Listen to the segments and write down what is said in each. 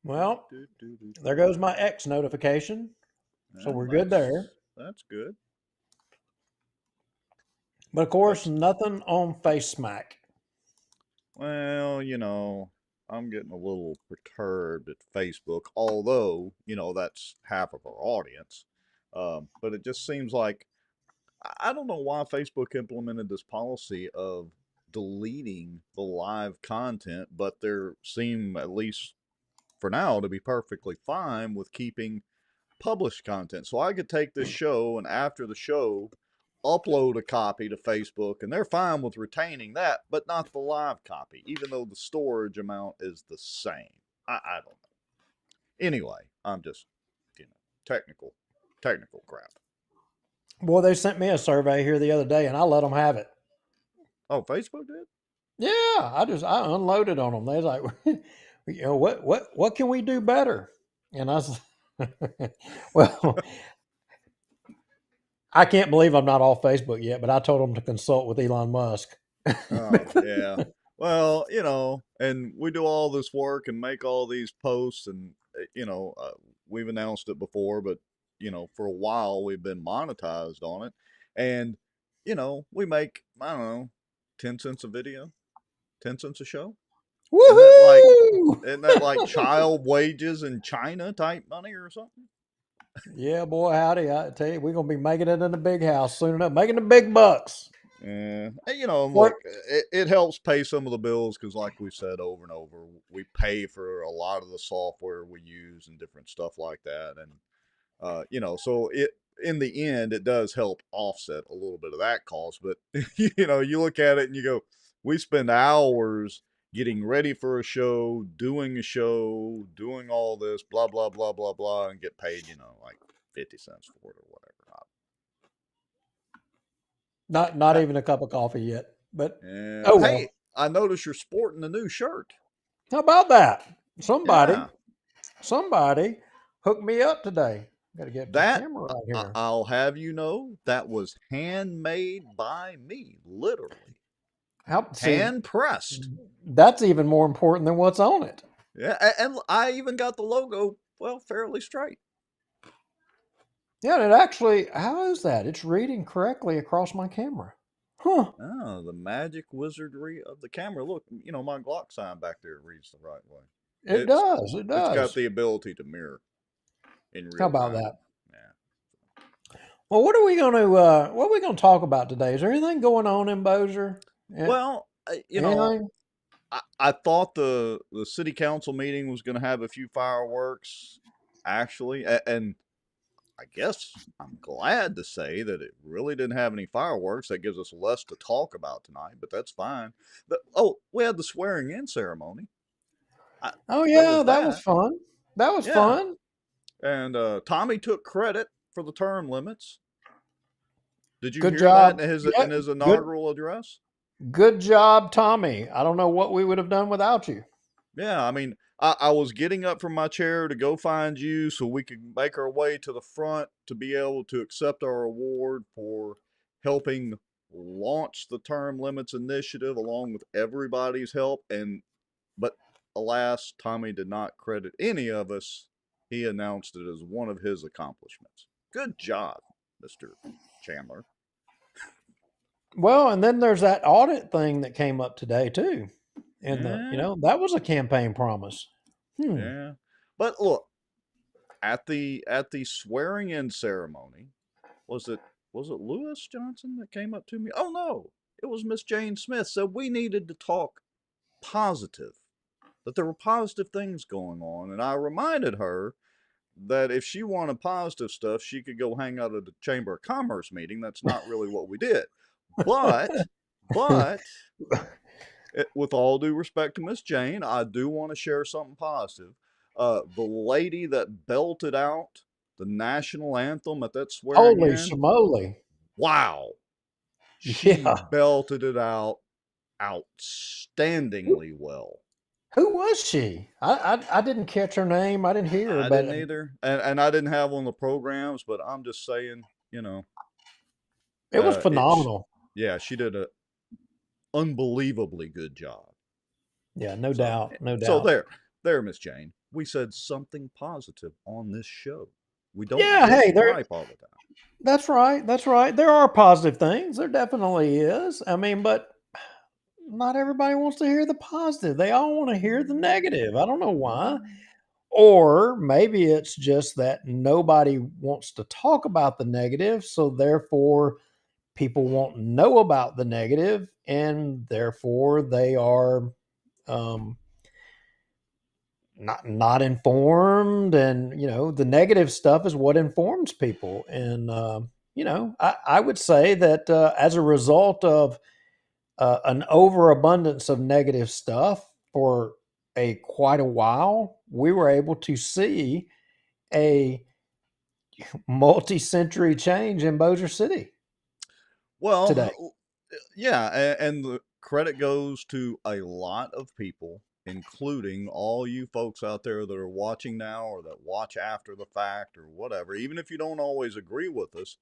Well, Do, do, do, there do. goes my X notification. So Well, we're good there. that's good. But of course, That's nothing on Face Smack. Well, I'm getting a little perturbed at Facebook, although, that's half of our audience. But it just seems like I don't know why Facebook implemented this policy of deleting the live content, but they seem, at least for now, to be perfectly fine with keeping published content. So I could take this show and after the show, upload a copy to Facebook, and they're fine with retaining that, but not the live copy, even though the storage amount is the same. I don't know. Anyway, I'm just, you know, technical crap. Boy, they sent me a survey here the other day, and I let them have it. Oh, Facebook did? Yeah, I unloaded on them. They was like, what can we do better? And I was, well, I can't believe I'm not off Facebook yet, but I told them to consult with Elon Musk. Oh, yeah. Well, and we do all this work and make all these posts, and we've announced it before, but for a while we've been monetized on it, and we make, I don't know, 10 cents a video, 10 cents a show. Isn't that like Woohoo! isn't that like child wages in China type money or something? Yeah, boy, howdy! I tell you, we're gonna be making it in the big house soon enough, making the big bucks. Yeah, What? look, it helps pay some of the bills because, like we've said over and over, we pay for a lot of the software we use and different stuff like that, and so it in the end it does help offset a little bit of that cost. But you look at it and you go, we spend hours getting ready for a show, doing all this, blah blah blah blah blah, and get paid, like 50 cents for it or whatever. Not even a cup of coffee yet, but Yeah. oh Hey, well. I noticed you're sporting a new shirt. How about that? Somebody, Yeah. somebody hooked me up today. Got to get this That camera right here. I'll have you know that was handmade by me, literally. How see? Hand pressed. That's even more important than what's on it. Yeah, and I even got the logo, well, fairly straight. Yeah, and it actually. How is that? It's reading correctly across my camera. Huh? Oh, the magic wizardry of the camera. Look, my Glock sign back there reads the right way. It It's does. It it's got does. the ability to mirror in How real about time. that? Yeah. Well, what are we going to what are we going to talk about today? Is there anything going on in Bossier? Well, Anything? I thought the city council meeting was going to have a few fireworks, actually, and I guess I'm glad to say that it really didn't have any fireworks. That gives us less to talk about tonight, but that's fine. We had the swearing in ceremony. Oh There was yeah, that was that. fun. That was Yeah, fun. and Tommy took credit for the term limits. Did you Good hear that job. in his Yeah, good inaugural address? good job, Tommy. I don't know what we would have done without you. Yeah, I mean, I was getting up from my chair to go find you so we could make our way to the front to be able to accept our award for helping launch the term limits initiative along with everybody's help. But alas, Tommy did not credit any of us. He announced it as one of his accomplishments. Good job, Mr. Chandler. Well, and then there's that audit thing that came up today too. And Yeah, that was a campaign promise. Hmm. yeah. But look, at the swearing in ceremony, was it Lewis Johnson that came up to me? Oh no, it was Miss Jane Smith. So we needed to talk positive, that there were positive things going on, and I reminded her that if she wanted positive stuff, she could go hang out at the Chamber of Commerce meeting. That's not really what we did, but but with all due respect to Miss Jane, I do want to share something positive. The lady that belted out the national anthem at that swearing Holy in, schmoly. wow, she Yeah. belted it out outstandingly well. Who was she? I didn't catch her name. I didn't hear her, I but didn't either, and I didn't have on the programs, but I'm just saying, it was it. phenomenal. Yeah, she did a unbelievably good job. Yeah, no So, doubt. No so doubt. there, Miss Jane. we said something positive on this show. We don't Yeah, just hey, gripe all the time. that's right. That's right. There are positive things. There definitely is. I mean, but not everybody wants to hear the positive. They all want to hear the negative. I don't know why. Or maybe it's just that nobody wants to talk about the negative, so therefore people won't know about the negative, and therefore they are um, not informed. And the negative stuff is what informs people. And I would say that as a result of an overabundance of negative stuff for a quite a while, we were able to see a multi-century change in Bossier City today. Well, yeah, and the credit goes to a lot of people, including all you folks out there that are watching now or that watch after the fact or whatever, even if you don't always agree with us.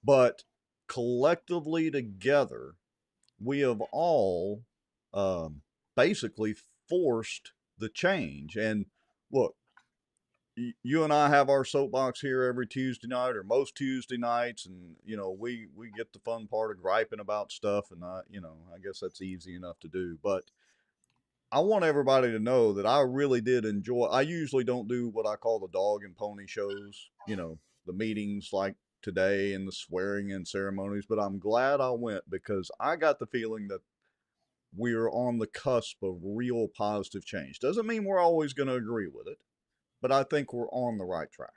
But collectively together, we have all um, basically forced the change. And look, you and I have our soapbox here every Tuesday night or most Tuesday nights, and we get the fun part of griping about stuff, and I guess that's easy enough to do. But I want everybody to know that I really did enjoy. I usually don't do what I call the dog and pony shows, the meetings like today and the swearing in ceremonies, but I'm glad I went because I got the feeling that we're on the cusp of real positive change. Doesn't mean we're always going to agree with it, but I think we're on the right track.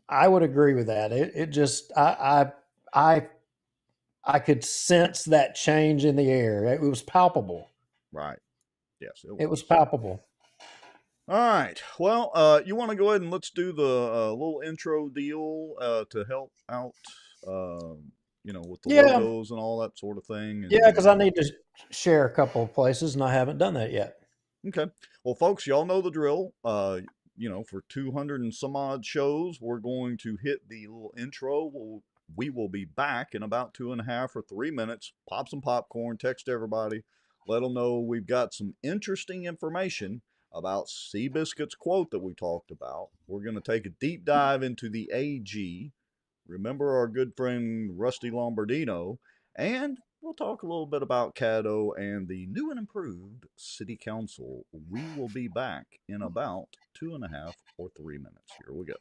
I would agree with that. It just I I could sense that change in the air. It was palpable. Right. Yes, it It was was. palpable. All right. Well, you want to go ahead and let's do the little intro deal to help out, with the Yeah, logos and all that sort of thing. yeah, because I And need to share a couple of places, and I haven't done that yet. okay. Well, folks, y'all know the drill. For 200 and some odd shows, we're going to hit the little intro. We will be back in about 2.5 or 3 minutes. Pop some popcorn, text everybody, let them know we've got some interesting information about Seabiscuit's quote that we talked about. We're going to take a deep dive into the AG. Remember our good friend Rusty Lombardino, and we'll talk a little bit about Caddo and the new and improved City Council. We will be back in about 2.5 or 3 minutes. Here we go.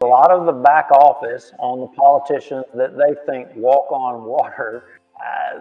A lot of the back office on the politicians that they think walk on water,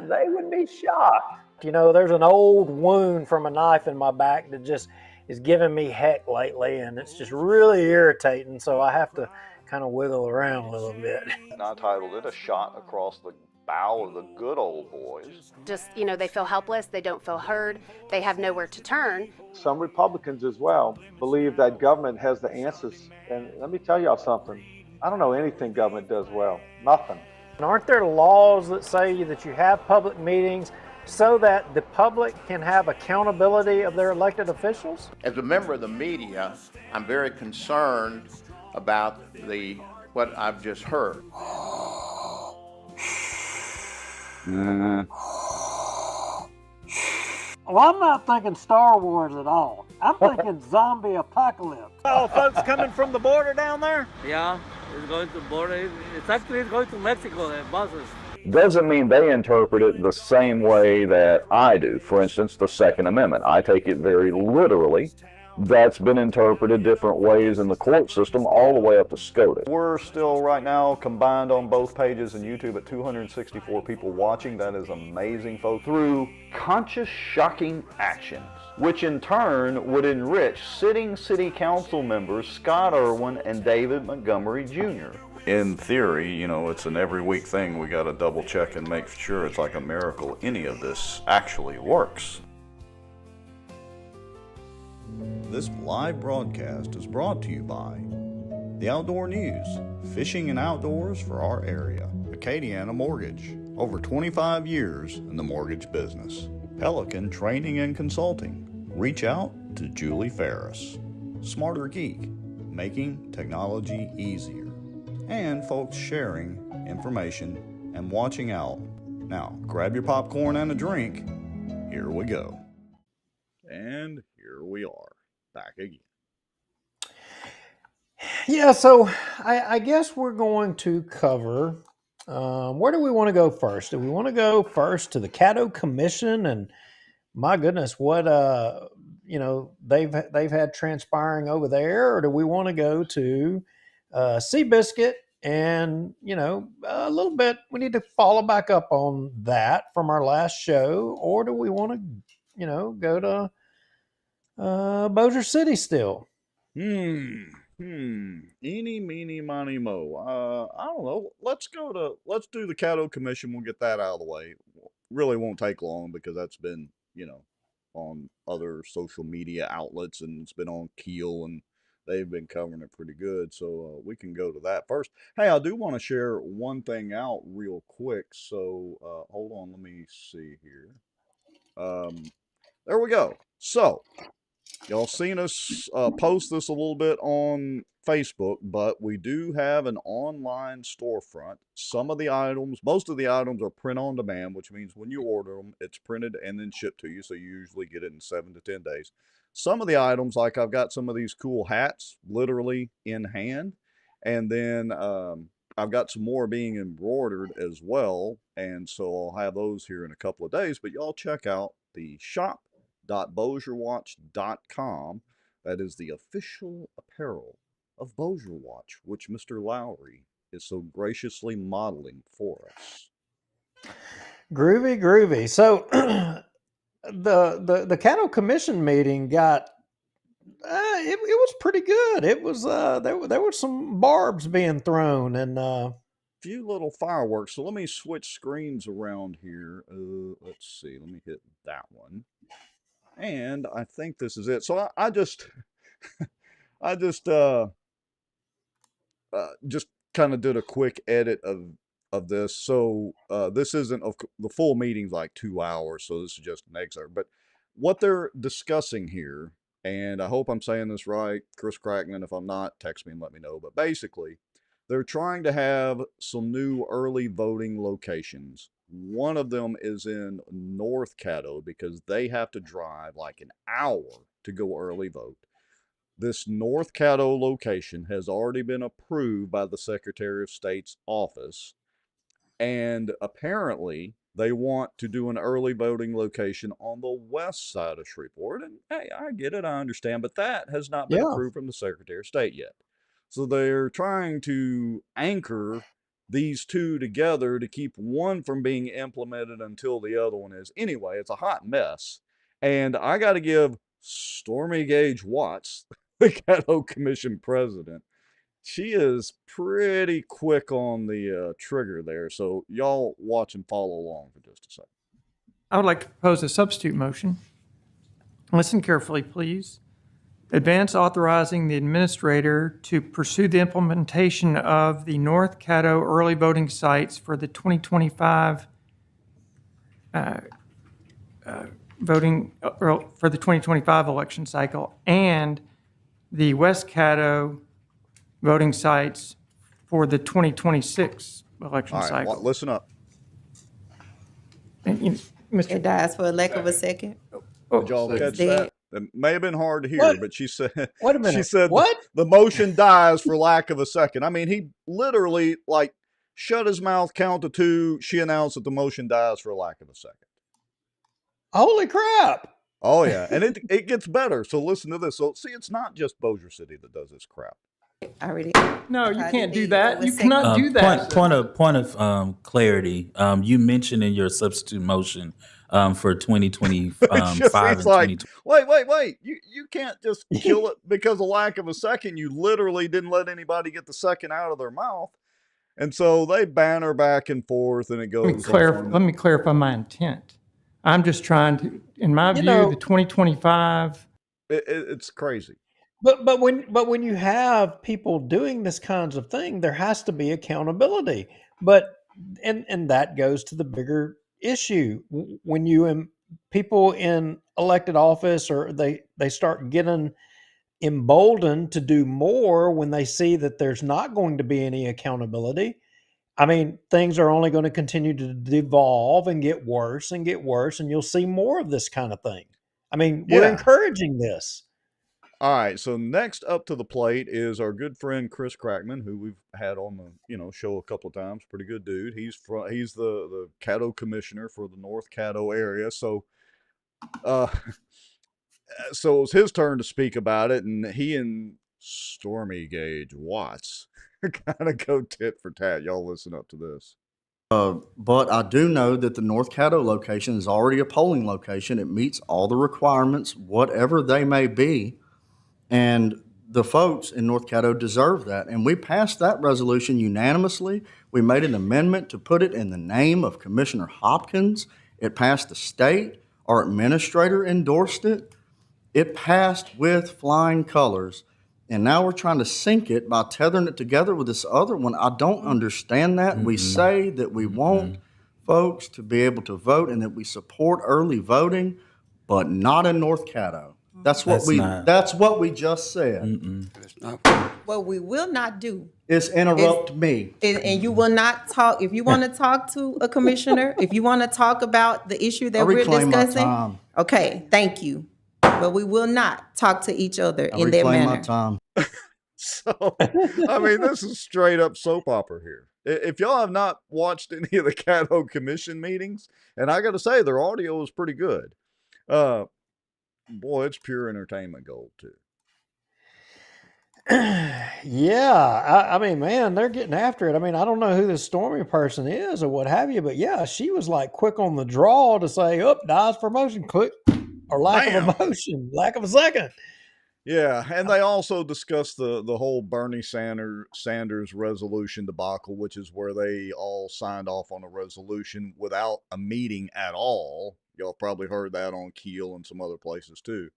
they would be shocked. There's an old wound from a knife in my back that just is giving me heck lately, and it's just really irritating. So I have to kind of wiggle around a little bit. I titled it "A Shot Across the Bow of the Good Old Boys." Just, they feel helpless, they don't feel heard, they have nowhere to turn. Some Republicans as well believe that government has the answers. And let me tell y'all something. I don't know anything government does well. Nothing. And aren't there laws that say that you have public meetings so that the public can have accountability of their elected officials? As a member of the media, I'm very concerned about what I've just heard. Well, I'm not thinking Star Wars at all. I'm thinking zombie apocalypse. All folks coming from the border down there? Yeah, it's going to border. It's actually going to Mexico, buses. Doesn't mean they interpret it the same way that I do. For instance, the Second Amendment. I take it very literally. That's been interpreted different ways in the court system all the way up to SCOTUS. We're still right now combined on both pages and YouTube at 264 people watching. That is amazing, folks. Through conscious, shocking actions, which in turn would enrich sitting city council members Scott Irwin and David Montgomery Jr. In theory, it's an every week thing. We got to double check and make sure it's like a miracle any of this actually works. This live broadcast is brought to you by The Outdoor News, fishing and outdoors for our area. Acadiana Mortgage, over 25 years in the mortgage business. Pelican Training and Consulting. Reach out to Julie Ferris. Smarter Geek, making technology easier. And folks sharing information and watching out. Now, grab your popcorn and a drink. Here we go. And here we are, back again. Yeah, so I guess we're going to cover. Where do we want to go first? Do we want to go first to the Caddo Commission? And my goodness, what they've had transpiring over there, or do we want to go to Seabiscuit? And a little bit, we need to follow back up on that from our last show, or do we want to go to Bossier City still? Eeny, meeny, miny, mo. I don't know. Let's do the Caddo Commission. We'll get that out of the way. Really won't take long because that's been, on other social media outlets and it's been on Keel and they've been covering it pretty good. So we can go to that first. Hey, I do want to share one thing out real quick. So hold on, let me see here. There we go. So y'all seen us post this a little bit on Facebook, but we do have an online storefront. Some of the items, most of the items are print on demand, which means when you order them, it's printed and then shipped to you. So you usually get it in 7 to 10 days. Some of the items, like I've got some of these cool hats literally in hand. And then I've got some more being embroidered as well. And so I'll have those here in a couple of days. But y'all check out the shop.bossierwatch.com. That is the official apparel of Bossier Watch, which Mr. Lowry is so graciously modeling for us. Groovy. So the Caddo Commission meeting got it was pretty good. It was there were some barbs being thrown and few little fireworks. So let me switch screens around here. Let's see. Let me hit that one. And I think this is it. So I just kind of did a quick edit of this. So this isn't the full meeting's like 2 hours, so this is just an excerpt. But what they're discussing here, and I hope I'm saying this right, Chris Crackman, if I'm not, text me and let me know. But basically, they're trying to have some new early voting locations. One of them is in North Caddo because they have to drive like an hour to go early vote. This North Caddo location has already been approved by the Secretary of State's office, and apparently they want to do an early voting location on the west side of Shreveport. And hey, I get it, I understand, but that has not been approved from the Secretary of State yet. So they're trying to anchor these two together to keep one from being implemented until the other one is. Anyway, it's a hot mess. And I got to give Stormy Gage Watts, the Caddo Commission president, she is pretty quick on the trigger there. So y'all watch and follow along for just a second. I would like to propose a substitute motion. Listen carefully, please. Advance authorizing the administrator to pursue the implementation of the North Caddo early voting sites for the 2025 for the 2025 election cycle and the West Caddo voting sites for the 2026 election cycle. Well, listen up. And, Mr. It dies for a lack of a second. Did y'all catch that? It may have been hard to hear, What? but she said, Wait a minute. she said What? the motion dies for lack of a second. I mean, he literally shut his mouth, count to 2. She announced that the motion dies for lack of a second. Holy crap. Oh yeah. And it gets better. So listen to this. So see, it's not just Bossier City that does this crap. I already. No, you can't do that. You cannot do that. Point of clarity. You mentioned in your substitute motion for 2025 and like, 2020. Wait. You can't just kill it because of lack of a second. You literally didn't let anybody get the second out of their mouth. And so they banter back and forth and it goes. Let me clarify my intent. I'm just trying to, in my view, the 2025. It's crazy. But when you have people doing this kinds of thing, there has to be accountability. But and that goes to the bigger issue. When you people in elected office, or they start getting emboldened to do more when they see that there's not going to be any accountability. I mean, things are only going to continue to devolve and get worse, and you'll see more of this kind of thing. I mean, we're Yeah. encouraging this. All right, so next up to the plate is our good friend Chris Crackman, who we've had on the show a couple of times. Pretty good dude. He's the Caddo commissioner for the North Caddo area. So so it was his turn to speak about it, and he and Stormy Gage Watts kind of go tit for tat. Y'all listen up to this. But I do know that the North Caddo location is already a polling location. It meets all the requirements, whatever they may be. And the folks in North Caddo deserve that. And we passed that resolution unanimously. We made an amendment to put it in the name of Commissioner Hopkins. It passed the state. Our administrator endorsed it. It passed with flying colors. And now we're trying to sync it by tethering it together with this other one. I don't understand that. We say that we want folks to be able to vote and that we support early voting, but not in North Caddo. That's what we just said. What we will not do Is interrupt me. and you will not talk, if you want to talk to a commissioner, if you want to talk about the issue that we're reclaim my discussing, time. okay, thank you. But we will not talk to each other I in that reclaim manner. my time. So, I mean, this is straight up soap opera here. If y'all have not watched any of the Caddo Commission meetings, and I got to say, their audio is pretty good. Boy, it's pure entertainment gold, too. Yeah, I mean, man, they're getting after it. I mean, I don't know who this Stormy person is or what have you, but yeah, she was like quick on the draw to say, dies for motion, quick, or lack of a motion, lack of a second. Yeah, and they also discussed the whole Bernie Sanders resolution debacle, which is where they all signed off on a resolution without a meeting at all. Y'all probably heard that on Keel and some other places too.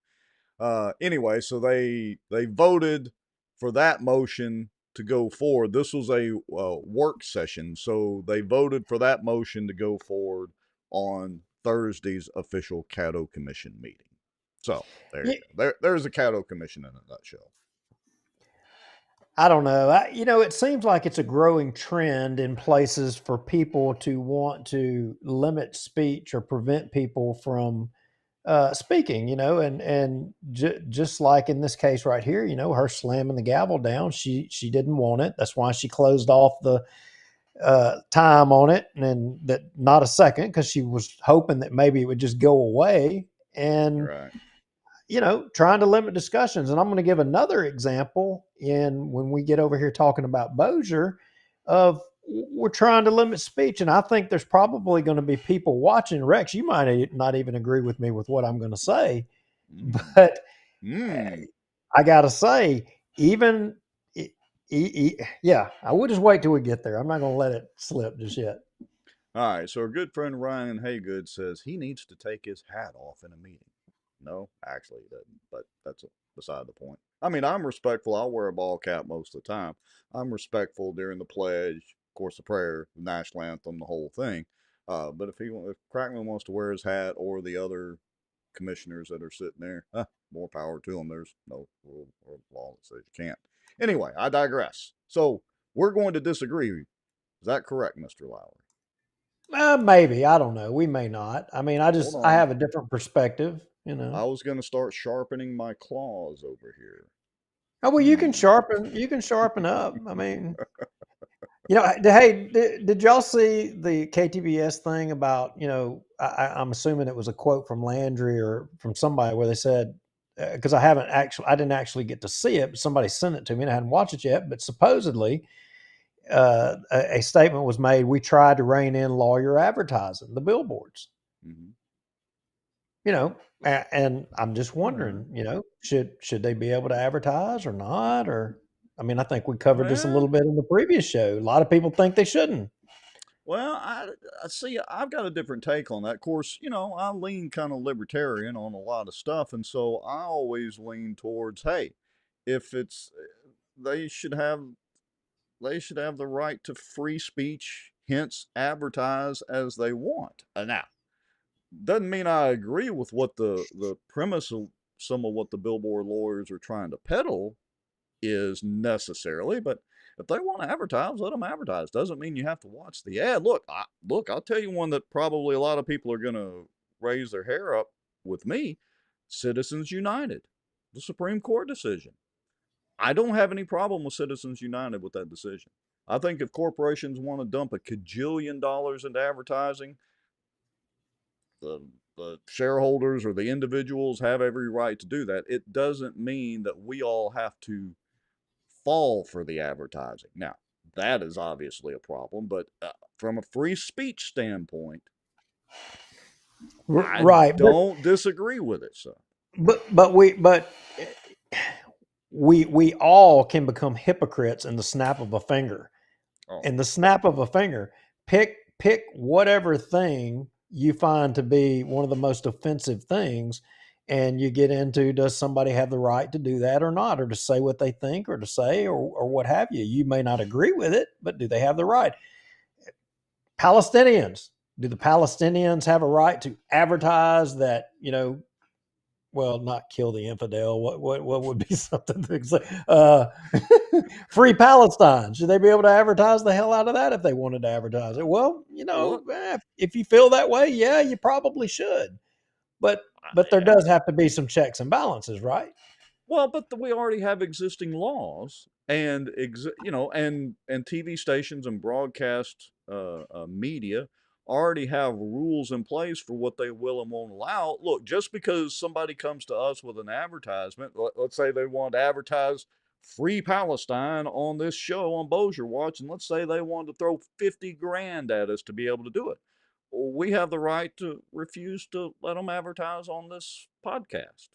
Anyway, so they voted for that motion to go forward. This was a work session, so they voted for that motion to go forward on Thursday's official Caddo Commission meeting. So there you go. There's a Caddo Commission in a nutshell. I don't know. It seems like it's a growing trend in places for people to want to limit speech or prevent people from speaking, and just like in this case right here, her slamming the gavel down, she didn't want it. That's why she closed off the time on it, and that not a second, because she was hoping that maybe it would just go away. And Right. Trying to limit discussions. And I'm going to give another example when we get over here talking about Bossier of we're trying to limit speech. And I think there's probably going to be people watching. Rex, you might not even agree with me with what I'm going to say, but I got to say, I will just wait till we get there. I'm not going to let it slip just yet. All right. So our good friend Ryan Haygood says he needs to take his hat off in a meeting. No, actually he doesn't, but that's beside the point. I mean, I'm respectful. I'll wear a ball cap most of the time. I'm respectful during the pledge, of course, the prayer, the national anthem, the whole thing. But if Crackman wants to wear his hat, or the other commissioners that are sitting there, more power to them. There's no rule or law that says you can't. Anyway, I digress. So we're going to disagree. Is that correct, Mr. Lowry? Maybe. I don't know. We may not. I mean, I have a different perspective. I was going to start sharpening my claws over here. Oh, well, you can sharpen up. I mean, hey, did y'all see the KTBS thing about, I'm assuming it was a quote from Landry or from somebody where they said, because I didn't actually get to see it, but somebody sent it to me and I hadn't watched it yet, but supposedly a statement was made. We tried to rein in lawyer advertising, the billboards. Mm-hmm. And I'm just wondering, should they be able to advertise or not? Or, I mean, I think we covered this a little bit in the previous show. A lot of people think they shouldn't. Well, I see. I've got a different take on that. Of course, I lean kind of libertarian on a lot of stuff, and so I always lean towards, hey, if they should have the right to free speech, hence advertise as they want. Now, doesn't mean I agree with what the premise of some of what the billboard lawyers are trying to peddle is necessarily, but if they want to advertise, let them advertise. Doesn't mean you have to watch the ad. Look, I'll tell you one that probably a lot of people are going to raise their hair up with me. Citizens United, the Supreme Court decision. I don't have any problem with Citizens United with that decision. I think if corporations want to dump a cajillion dollars into advertising, the shareholders or the individuals have every right to do that. It doesn't mean that we all have to fall for the advertising. Now, that is obviously a problem, but from a free speech standpoint, I don't disagree with it. So, but we all can become hypocrites in the snap of a finger. Oh. In the snap of a finger, pick whatever thing you find to be one of the most offensive things, and you get into, does somebody have the right to do that or not, or to say what they think, or to say, or what have you. You may not agree with it, but do they have the right? Palestinians, do the Palestinians have a right to advertise that, well, not kill the infidel? What would be something to say? Free Palestine. Should they be able to advertise the hell out of that if they wanted to advertise it? Well, if you feel that way, yeah, you probably should. But there does have to be some checks and balances, right? Well, but we already have existing laws, and and TV stations and broadcast media already have rules in place for what they will and won't allow. Look, just because somebody comes to us with an advertisement, let's say they want to advertise Free Palestine on this show on Bossier Watch, and let's say they want to throw 50 grand at us to be able to do it. We have the right to refuse to let them advertise on this podcast.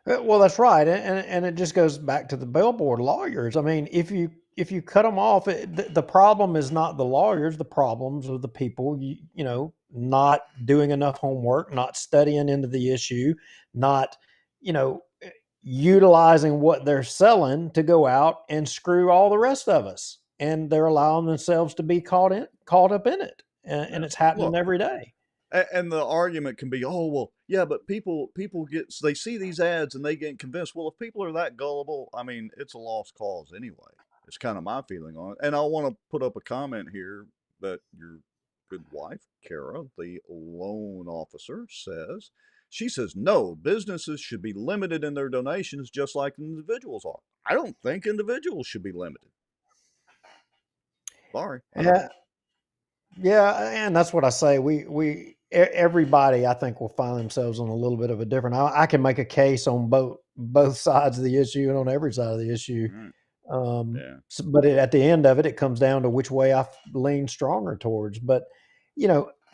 Well, that's right, and it just goes back to the billboard lawyers. I mean, if you cut them off, the problem is not the lawyers. The problems are the people, not doing enough homework, not studying into the issue, not, utilizing what they're selling to go out and screw all the rest of us. And they're allowing themselves to be caught up in it, and it's happening every day. And the argument can be, oh, well, yeah, but people they see these ads and they get convinced. Well, if people are that gullible, I mean, it's a lost cause anyway. It's kind of my feeling on it. And I want to put up a comment here that your good wife, Kara, the loan officer, says. She says, no, businesses should be limited in their donations just like individuals are. I don't think individuals should be limited. Sorry. Yeah, and that's what I say. Everybody, I think, will find themselves on a little bit of a different. I can make a case on both sides of the issue and on every side of the issue. But at the end of it, it comes down to which way I lean stronger towards. But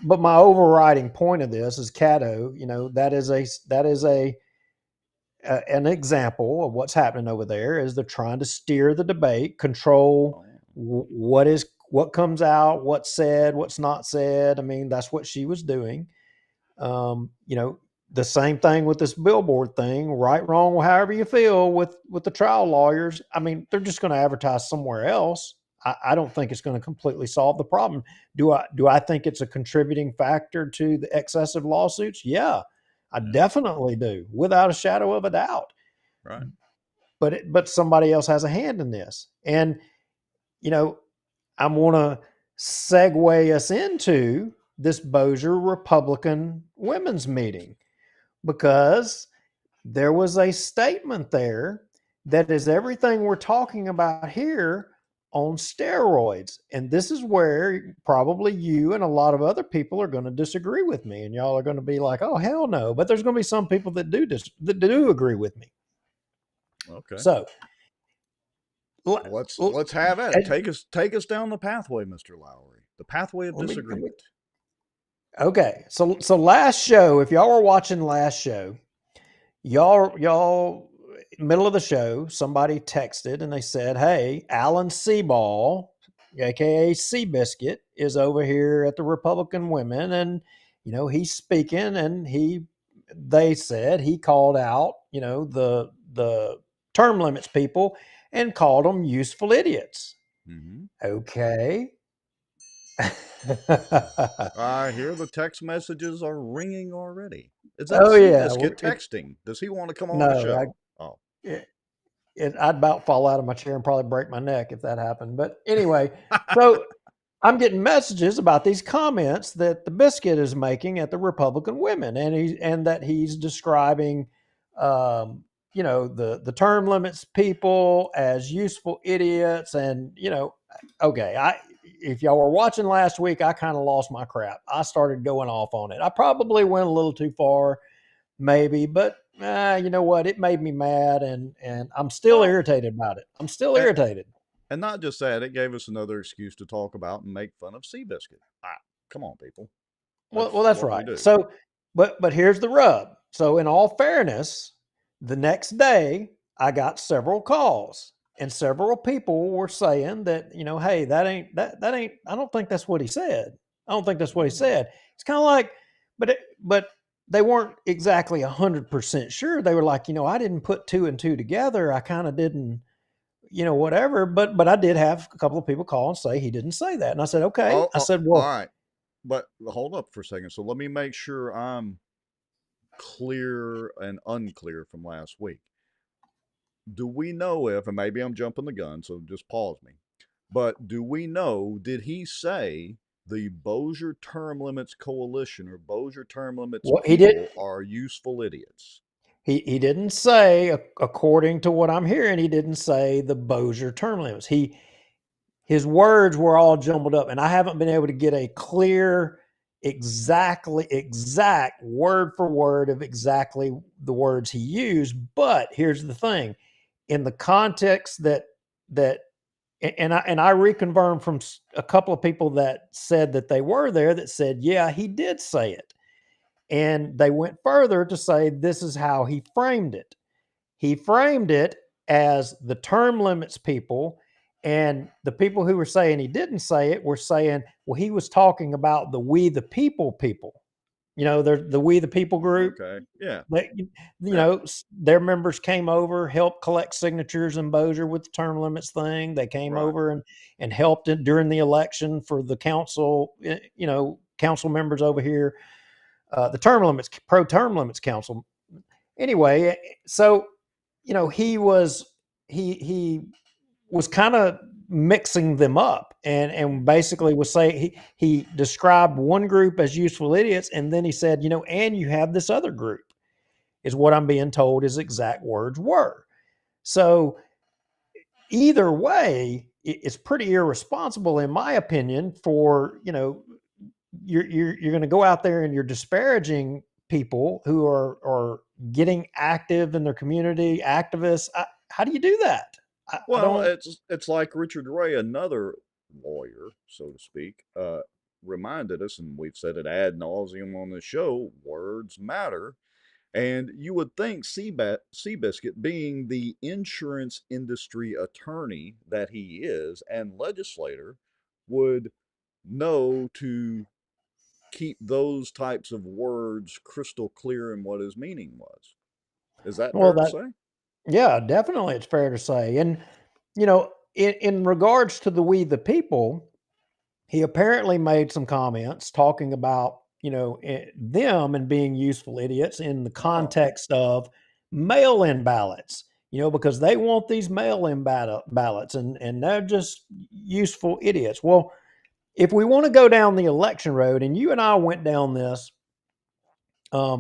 but my overriding point of this is Caddo. That is an example of what's happening over there. Is they're trying to steer the debate, control what comes out, what's said, what's not said. I mean, that's what she was doing. The same thing with this billboard thing, right, wrong, however you feel with the trial lawyers. I mean, they're just going to advertise somewhere else. I don't think it's going to completely solve the problem. Do I think it's a contributing factor to the excessive lawsuits? Yeah, I definitely do, without a shadow of a doubt. Right. But somebody else has a hand in this. And, I'm going to segue us into this Bossier Republican women's meeting, because there was a statement there that is everything we're talking about here on steroids. And this is where probably you and a lot of other people are going to disagree with me, and y'all are going to be like, oh, hell no. But there's going to be some people that do agree with me. Okay. So let's have it. Take us down the pathway, Mr. Lowry. The pathway of disagreement. Okay. So last show, if y'all were watching last show, y'all middle of the show, somebody texted and they said, hey, Alan Seaball, aka Seabiscuit, is over here at the Republican Women, and he's speaking, and they said he called out the term limits people and called them useful idiots. Mm-hmm. Okay. I hear the text messages are ringing already. Is that Seabiscuit texting? Does he want to come on the show? I'd about fall out of my chair and probably break my neck if that happened. But anyway, so I'm getting messages about these comments that the Biscuit is making at the Republican women, and that he's describing, the term limits people as useful idiots, and okay, if y'all were watching last week, I kind of lost my crap. I started going off on it. I probably went a little too far, maybe, but you know what? It made me mad, and I'm still irritated about it. I'm still irritated. And not just that, it gave us another excuse to talk about and make fun of Seabiscuit. Come on, people. That's right. So, but here's the rub. So, in all fairness, the next day I got several calls, and several people were saying that, hey, that ain't. I don't think that's what he said. I don't think that's what he said. It's kind of like, but they weren't exactly 100% sure. They were like, I didn't put two and two together. I kind of didn't. Whatever. But I did have a couple of people call and say he didn't say that. And I said, okay. I said, well, all right. But hold up for a second. So let me make sure I'm clear and unclear from last week. Do we know if, and maybe I'm jumping the gun, so just pause me. But do we know, did he say the Bossier Term Limits Coalition or Bossier Term Limits people are useful idiots? He didn't say, according to what I'm hearing, he didn't say the Bossier term limits. His words were all jumbled up, and I haven't been able to get a clear, exact word for word of exactly the words he used. But here's the thing: in the context that and I reconfirmed from a couple of people that said that they were there, that said, yeah, he did say it. And they went further to say this is how he framed it. He framed it as the term limits people, and the people who were saying he didn't say it were saying, well, he was talking about the We the People people. The We the People group. Okay, yeah. Their members came over, helped collect signatures in Bossier with the term limits thing. They came over and helped it during the election for the council, council members over here. The pro term limits council. Anyway, so he was kind of mixing them up, and basically was saying he described one group as useful idiots, and then he said, and you have this other group, is what I'm being told his exact words were. So either way, it's pretty irresponsible, in my opinion, for you're going to go out there and you're disparaging people who are getting active in their community, activists. How do you do that? It's like Richard Ray, another lawyer, so to speak, reminded us, and we've said it ad nauseum on the show, words matter. And you would think Seabiscuit, being the insurance industry attorney that he is and legislator, would know to keep those types of words crystal clear in what his meaning was. Is that fair to say? Yeah, definitely, it's fair to say. And in regards to the We the People, he apparently made some comments talking about them and being useful idiots in the context of mail-in ballots. Because they want these mail-in ballots, and they're just useful idiots. Well, if we want to go down the election road, and you and I went down this a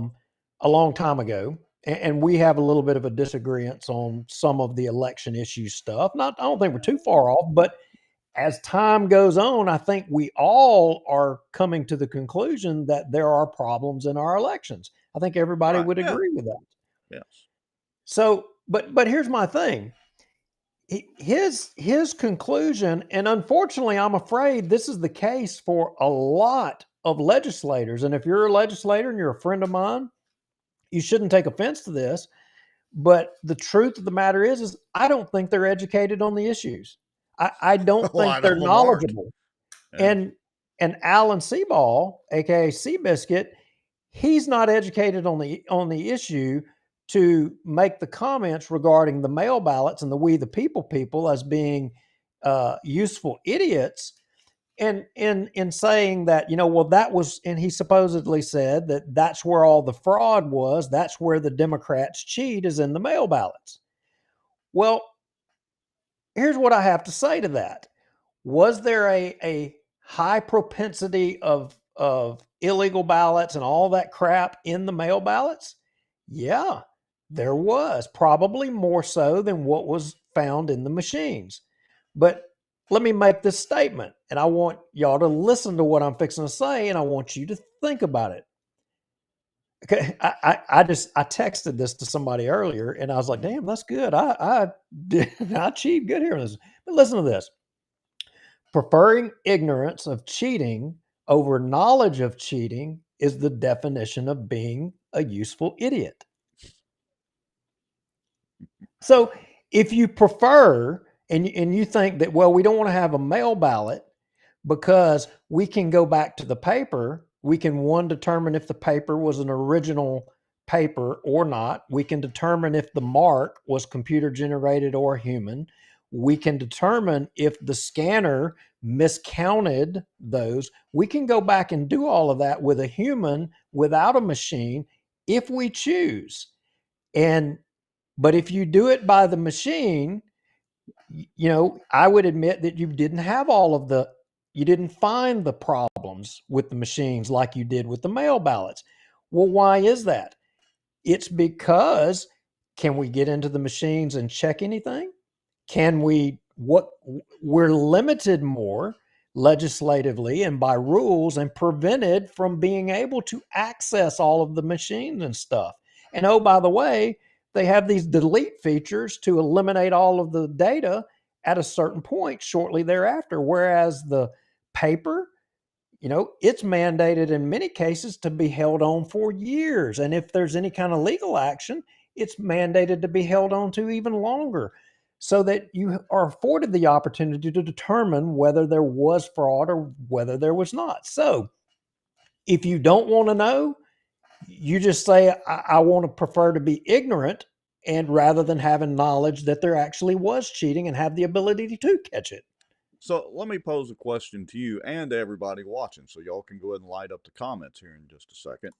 long time ago, and we have a little bit of a disagreement on some of the election issue stuff. I don't think we're too far off, but as time goes on, I think we all are coming to the conclusion that there are problems in our elections. I think everybody would agree with that. Yes. So, but here's my thing. His conclusion, and unfortunately, I'm afraid this is the case for a lot of legislators. And if you're a legislator and you're a friend of mine, you shouldn't take offense to this. But the truth of the matter is I don't think they're educated on the issues. I don't think they're knowledgeable. Yeah. And Alan Seaball, aka Seabiscuit, he's not educated on the issue to make the comments regarding the mail ballots and the We the People as being useful idiots, and in saying that, that was, and he supposedly said that that's where all the fraud was. That's where the Democrats cheat, is in the mail ballots. Well, here's what I have to say to that. Was there a high propensity of illegal ballots and all that crap in the mail ballots? Yeah, there was, probably more so than what was found in the machines. But let me make this statement, and I want y'all to listen to what I'm fixing to say, and I want you to think about it. Okay, I texted this to somebody earlier, and I was like, "Damn, that's good. I did I achieved good here on this." But listen to this: preferring ignorance of cheating over knowledge of cheating is the definition of being a useful idiot. So, if you prefer and you think that, well, we don't want to have a mail ballot because we can go back to the paper. We can, one, determine if the paper was an original paper or not. We can determine if the mark was computer generated or human. We can determine if the scanner miscounted those. We can go back and do all of that with a human without a machine if we choose. But if you do it by the machine, I would admit that you didn't find the problems with the machines like you did with the mail ballots. Well, why is that? It's because, can we get into the machines and check anything? We're limited more legislatively and by rules and prevented from being able to access all of the machines and stuff. And oh, by the way, they have these delete features to eliminate all of the data at a certain point shortly thereafter. Whereas the paper, it's mandated in many cases to be held on for years. And if there's any kind of legal action, it's mandated to be held on to even longer, so that you are afforded the opportunity to determine whether there was fraud or whether there was not. So if you don't want to know, you just say, I want to prefer to be ignorant, and rather than having knowledge that there actually was cheating and have the ability to catch it. So let me pose a question to you and to everybody watching, so y'all can go ahead and light up the comments here in just a second.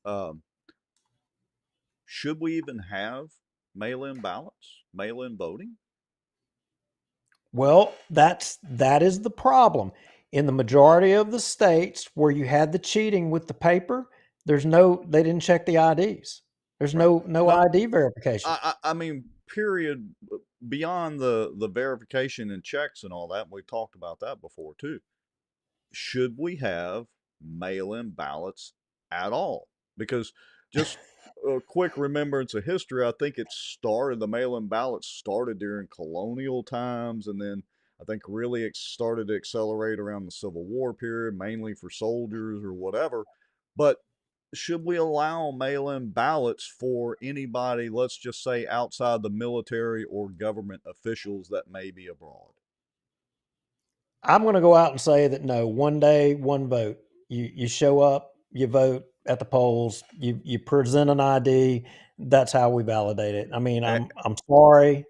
Should we even have mail-in ballots, mail-in voting? Well, that is the problem. In the majority of the states where you had the cheating with the paper, they didn't check the IDs. There's no ID verification. I mean, period. Beyond the verification and checks and all that, we talked about that before too. Should we have mail-in ballots at all? Because just a quick remembrance of history, I think the mail-in ballots started during colonial times, and then I think really it started to accelerate around the Civil War period, mainly for soldiers or whatever. But should we allow mail-in ballots for anybody, let's just say outside the military or government officials that may be abroad? I'm going to go out and say that no, one day, one vote. You show up, you vote at the polls, you present an ID. That's how we validate it. I mean, I'm sorry.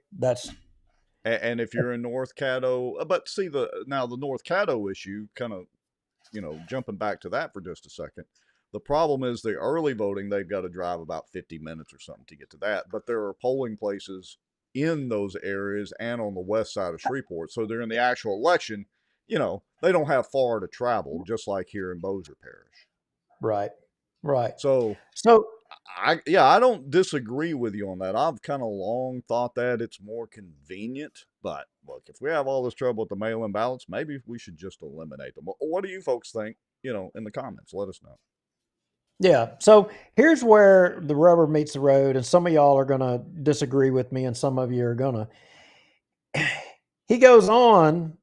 And if you're in North Caddo, but see the North Caddo issue, kind of, jumping back to that for just a second. The problem is the early voting, they've got to drive about 50 minutes or something to get to that. But there are polling places in those areas and on the west side of Shreveport. So during the actual election, they don't have far to travel, just like here in Bossier Parish. Right. Right. So I don't disagree with you on that. I've kind of long thought that it's more convenient. But look, if we have all this trouble with the mail-in ballots, maybe we should just eliminate them. What do you folks think? In the comments, let us know. Yeah. So here's where the rubber meets the road, and some of y'all are going to disagree with me, and some of you are going to. He goes on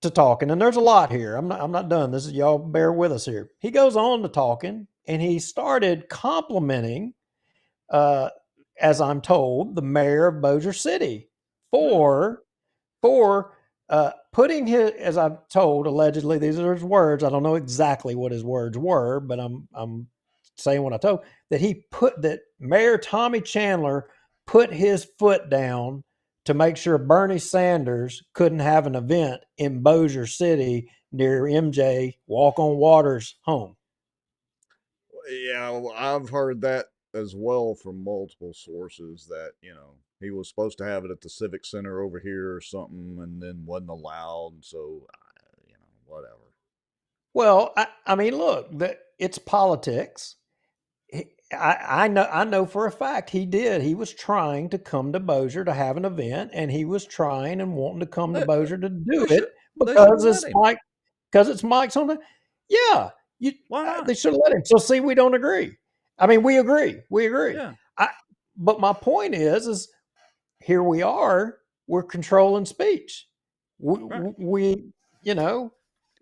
to talking, and there's a lot here. I'm not done. This is, y'all bear with us here. He goes on to talking, and he started complimenting, as I'm told, the mayor of Bossier City for putting his, as I'm told, allegedly, these are his words. I don't know exactly what his words were, but I'm saying what I told, that Mayor Tommy Chandler put his foot down to make sure Bernie Sanders couldn't have an event in Bossier City near MJ Walk on Water's home. Yeah, well, I've heard that as well from multiple sources that, he was supposed to have it at the Civic Center over here or something and then wasn't allowed. So, whatever. Well, I mean, look, it's politics. I know for a fact he did. He was trying to come to Bossier to have an event, and he was trying and wanting to come to They, Bossier to do they should it they should have because let it's him. Mike. Because it's Mike's on the. Yeah, Why not? they should have let him. So see, we don't agree. I mean, we agree. We agree. Yeah. But my point is here we are. We're controlling speech. Right. We you know,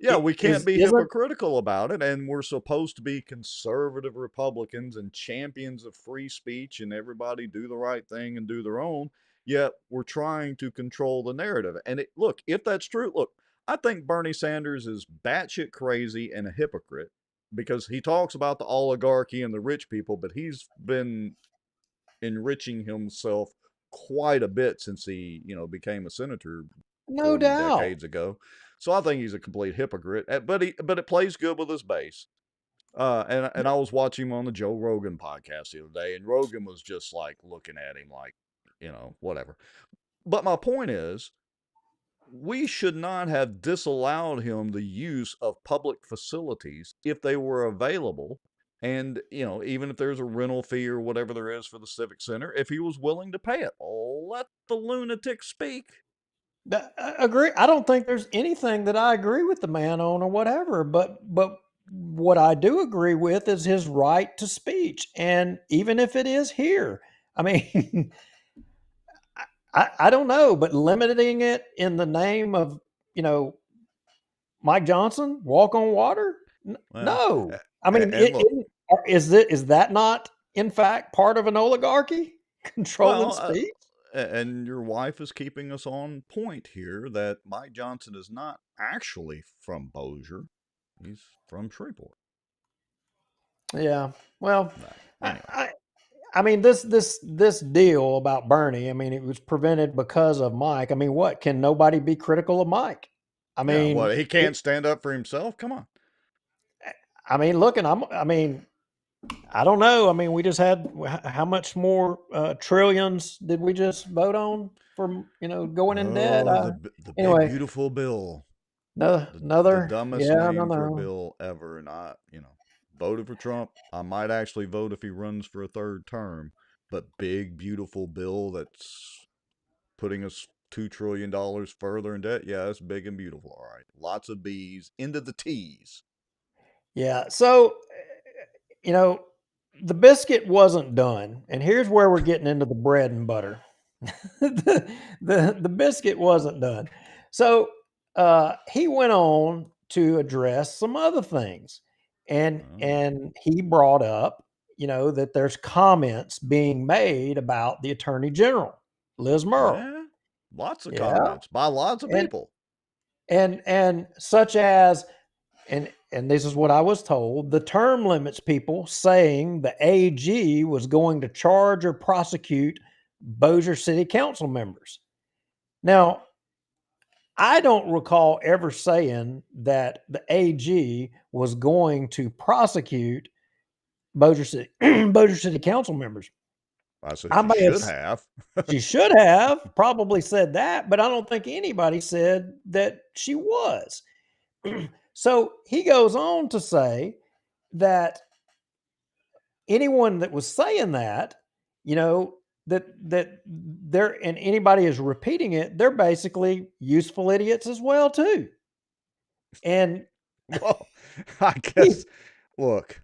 Yeah, we can't be isn't hypocritical about it, and we're supposed to be conservative Republicans and champions of free speech and everybody do the right thing and do their own, yet we're trying to control the narrative. And look, if that's true, look, I think Bernie Sanders is batshit crazy and a hypocrite because he talks about the oligarchy and the rich people, but he's been enriching himself quite a bit since he, became a senator no 40 doubt. decades ago. So I think he's a complete hypocrite, but it plays good with his base. And I was watching him on the Joe Rogan podcast the other day, and Rogan was just like looking at him like, whatever. But my point is, we should not have disallowed him the use of public facilities if they were available. And, even if there's a rental fee or whatever there is for the Civic Center, if he was willing to pay it, let the lunatic speak. I agree. I don't think there's anything that I agree with the man on or whatever, but what I do agree with is his right to speech. And even if it is here, I mean, I don't know, but limiting it in the name of, Mike Johnson, walk on water? Well, No. I mean, and look, is that not in fact part of an oligarchy controlling well, speech? and your wife is keeping us on point here that Mike Johnson is not actually from Bossier. He's from Shreveport. Yeah. Well, Anyway. I mean, this deal about Bernie, I mean, it was prevented because of Mike. I mean, what, can nobody be critical of Mike? I Yeah, mean, he can't stand up for himself. Come on. look, and I don't know. I mean, we just had how much more trillions did we just vote on for going in debt? The Anyway, big beautiful bill. Another the dumbest name for a bill ever. And I, voted for Trump. I might actually vote if he runs for a third term. But big beautiful bill that's putting us $2 trillion further in debt. Yeah, it's big and beautiful. All right, lots of B's into the T's. Yeah. So, the biscuit wasn't done, and here's where we're getting into the bread and butter. the biscuit wasn't done. So he went on to address some other things, and he brought up, that there's comments being made about the Attorney General, Liz Murrow. Yeah, lots of comments by lots of people, and such as. And this is what I was told, the term limits people saying the AG was going to charge or prosecute Bossier City Council members. Now, I don't recall ever saying that the AG was going to prosecute Bossier City Council members. I said she should have. She should have probably said that, but I don't think anybody said that she was. So he goes on to say that anyone that was saying that, that they're, and anybody is repeating it, they're basically useful idiots as well too. And well, I guess, look,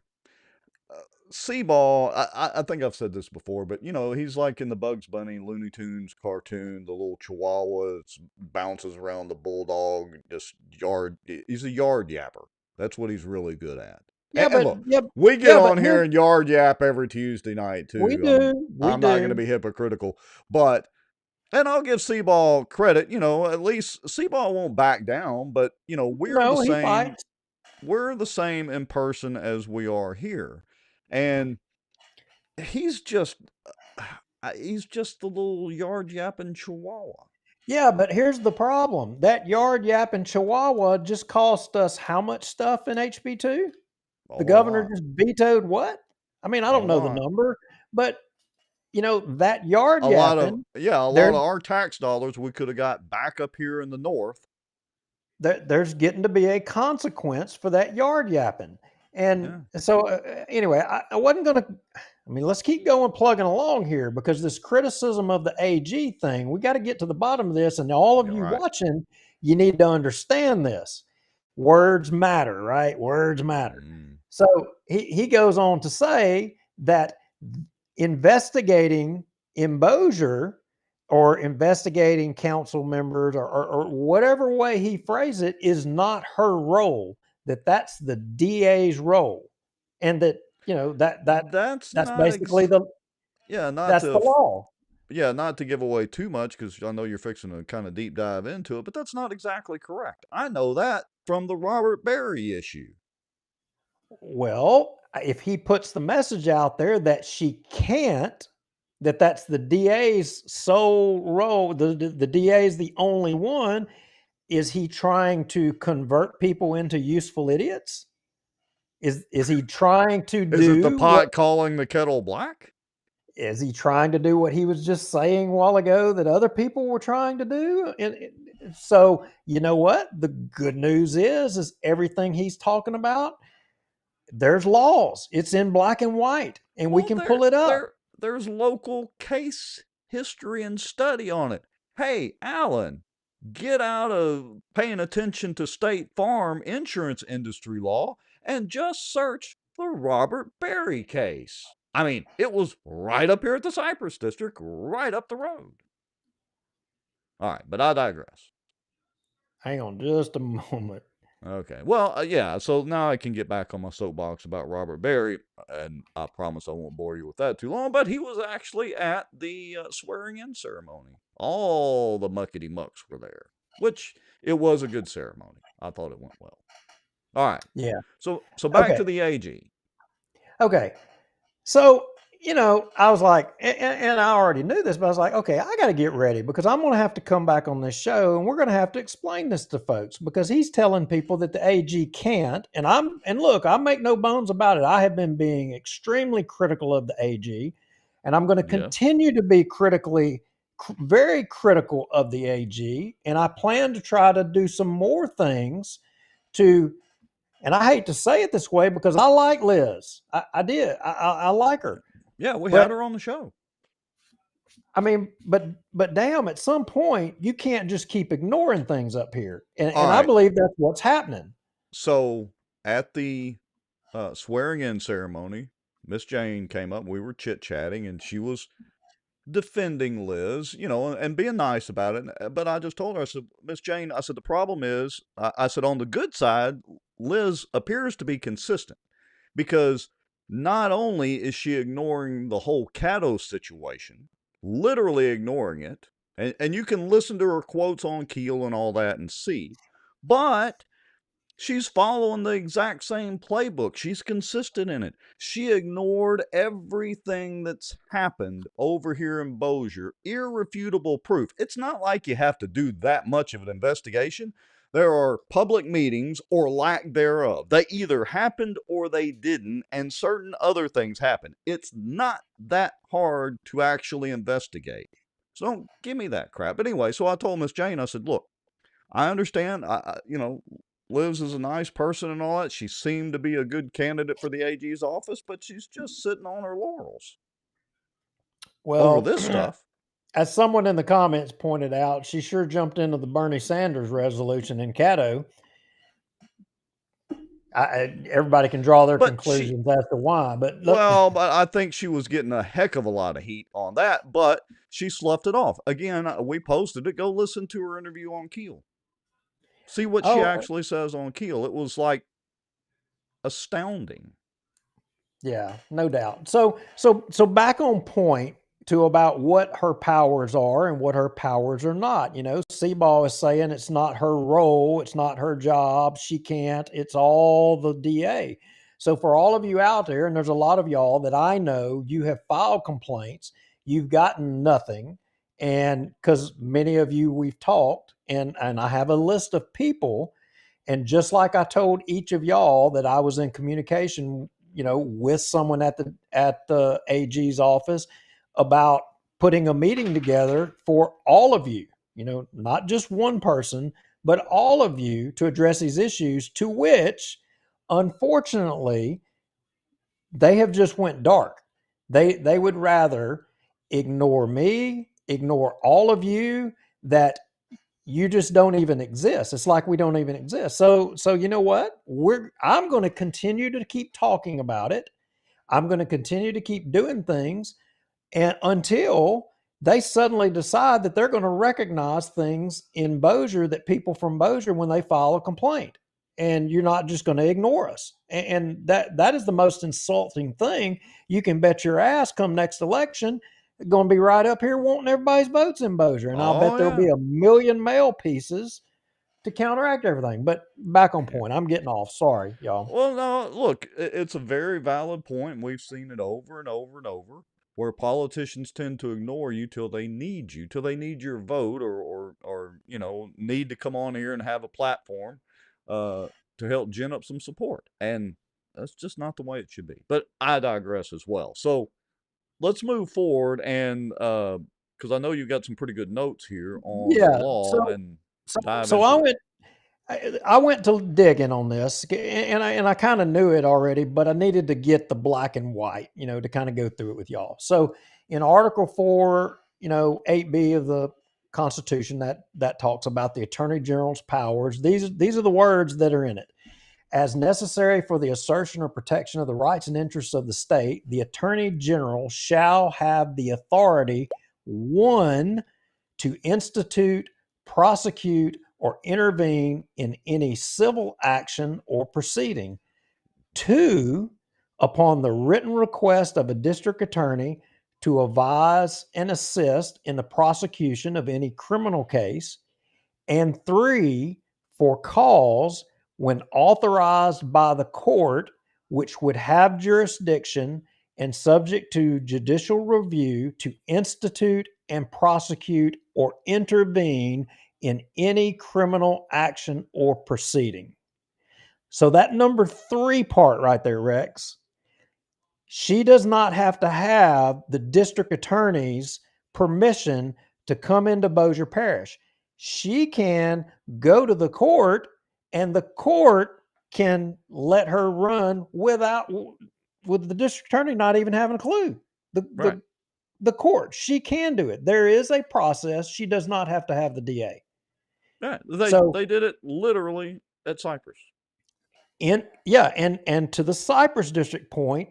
Seaball, I think I've said this before, but he's like in the Bugs Bunny Looney Tunes cartoon, the little chihuahua that bounces around the bulldog, he's a yard yapper. That's what he's really good at. Yeah, and look, we get on here and yard yap every Tuesday night too. We do. I'm not going to be hypocritical, and I'll give Seaball credit, at least Seaball won't back down, but we're the same. We're the same in person as we are here. And he's just the little yard yapping chihuahua. Yeah, but here's the problem. That yard yapping chihuahua just cost us how much stuff in HB2? The governor just vetoed what? I mean, I don't know the number, but that yard yapping. A lot of our tax dollars we could have got back up here in the north. there's getting to be a consequence for that yard yapping. And so anyway, I wasn't going to, I mean, let's keep going plugging along here, because this criticism of the AG thing, we got to get to the bottom of this. And all of you watching, you need to understand this. Words matter, right? Words matter. So he goes on to say that investigating embosure or investigating council members or whatever way he phrased it is not her role, that's the DA's role. And that, that's basically the law. Yeah, not to give away too much, because I know you're fixing to kind of deep dive into it, but that's not exactly correct. I know that from the Robert Berry issue. Well, if he puts the message out there that she can't, that's the DA's sole role, the DA is the only one, is he trying to convert people into useful idiots? Is he trying to do? Is it the pot calling the kettle black? Is he trying to do what he was just saying a while ago that other people were trying to do? So you know what? The good news is everything he's talking about, there's laws. It's in black and white, and we can pull it up. There's local case history and study on it. Hey, Alan, get out of paying attention to State Farm insurance industry law and just search the Robert Berry case. I mean, it was right up here at the Cypress District, right up the road. All right, but I digress. Hang on just a moment. Okay. Well, yeah, so now I can get back on my soapbox about Robert Berry, and I promise I won't bore you with that too long, but he was actually at the swearing-in ceremony. All the muckety-mucks were there, which it was a good ceremony. I thought it went well. All right. Yeah. So back to the AG. Okay. So, I was like, and I already knew this, but I was like, okay, I got to get ready, because I'm going to have to come back on this show and we're going to have to explain this to folks, because he's telling people that the AG can't. And look, I make no bones about it. I have been being extremely critical of the AG, and I'm going to continue to be very critical of the AG. And I plan to try to do some more things and I hate to say it this way, because I like Liz. I did. I like her. Yeah, we had her on the show. I mean, but damn, at some point, you can't just keep ignoring things up here. And I believe that's what's happening. So at the swearing-in ceremony, Miss Jane came up, we were chit-chatting, and she was defending Liz, and being nice about it. But I just told her, I said, Miss Jane, I said, the problem is, I said, on the good side, Liz appears to be consistent, because not only is she ignoring the whole Caddo situation, literally ignoring it, and you can listen to her quotes on Keel and all that and see, but she's following the exact same playbook. She's consistent in it. She ignored everything that's happened over here in Bossier. Irrefutable proof. It's not like you have to do that much of an investigation. There are public meetings or lack thereof. They either happened or they didn't, and certain other things happened. It's not that hard to actually investigate. So don't give me that crap. But anyway, so I told Miss Jane, I said, look, I understand, Liz is a nice person and all that. She seemed to be a good candidate for the AG's office, but she's just sitting on her laurels. Well, over this stuff. As someone in the comments pointed out, she sure jumped into the Bernie Sanders resolution in Caddo. Everybody can draw their conclusions as to why, but but I think she was getting a heck of a lot of heat on that, but she sloughed it off. Again, we posted it. Go listen to her interview on Keel. See what she actually says on Keel. It was like astounding. Yeah, no doubt. So back on point to about what her powers are and what her powers are not. Seaball is saying it's not her role, it's not her job, she can't, it's all the DA. So for all of you out there, and there's a lot of y'all that I know, you have filed complaints, you've gotten nothing, and because many of you we've talked, and I have a list of people, and just like I told each of y'all that I was in communication, with someone at the AG's office about putting a meeting together for all of you, not just one person, but all of you to address these issues, to which, unfortunately, they have just went dark. They would rather ignore me, ignore all of you, that you just don't even exist. It's like we don't even exist. So you know what? I'm going to continue to keep talking about it. I'm going to continue to keep doing things, and until they suddenly decide that they're going to recognize things in Bossier that people from Bossier, when they file a complaint, and you're not just going to ignore us. And that is the most insulting thing. You can bet your ass come next election, going to be right up here wanting everybody's votes in Bossier. And I'll bet there'll be a million mail pieces to counteract everything. But back on point. I'm getting off. Sorry, y'all. Well, no, look, it's a very valid point. We've seen it over and over and over, where politicians tend to ignore you till they need your vote, or need to come on here and have a platform to help gin up some support. And that's just not the way it should be. But I digress as well. So let's move forward, and because I know you've got some pretty good notes here on the law, and dive So into I went to digging on this, and I kind of knew it already, but I needed to get the black and white, to kind of go through it with y'all. So in Article 4, 8B of the Constitution, that talks about the Attorney General's powers. These are the words that are in it. As necessary for the assertion or protection of the rights and interests of the state, the Attorney General shall have the authority, 1, to institute, prosecute, or intervene in any civil action or proceeding. 2, upon the written request of a district attorney, to advise and assist in the prosecution of any criminal case. And 3, for cause when authorized by the court, which would have jurisdiction and subject to judicial review, to institute and prosecute or intervene in any criminal action or proceeding. So that number 3 part right there, Rex, she does not have to have the district attorney's permission to come into Bossier Parish. She can go to the court, and the court can let her run with the district attorney not even having a clue. The court, she can do it. There is a process. She does not have to have the DA. Yeah, So- they did it literally at Cypress. And to the Cypress district point,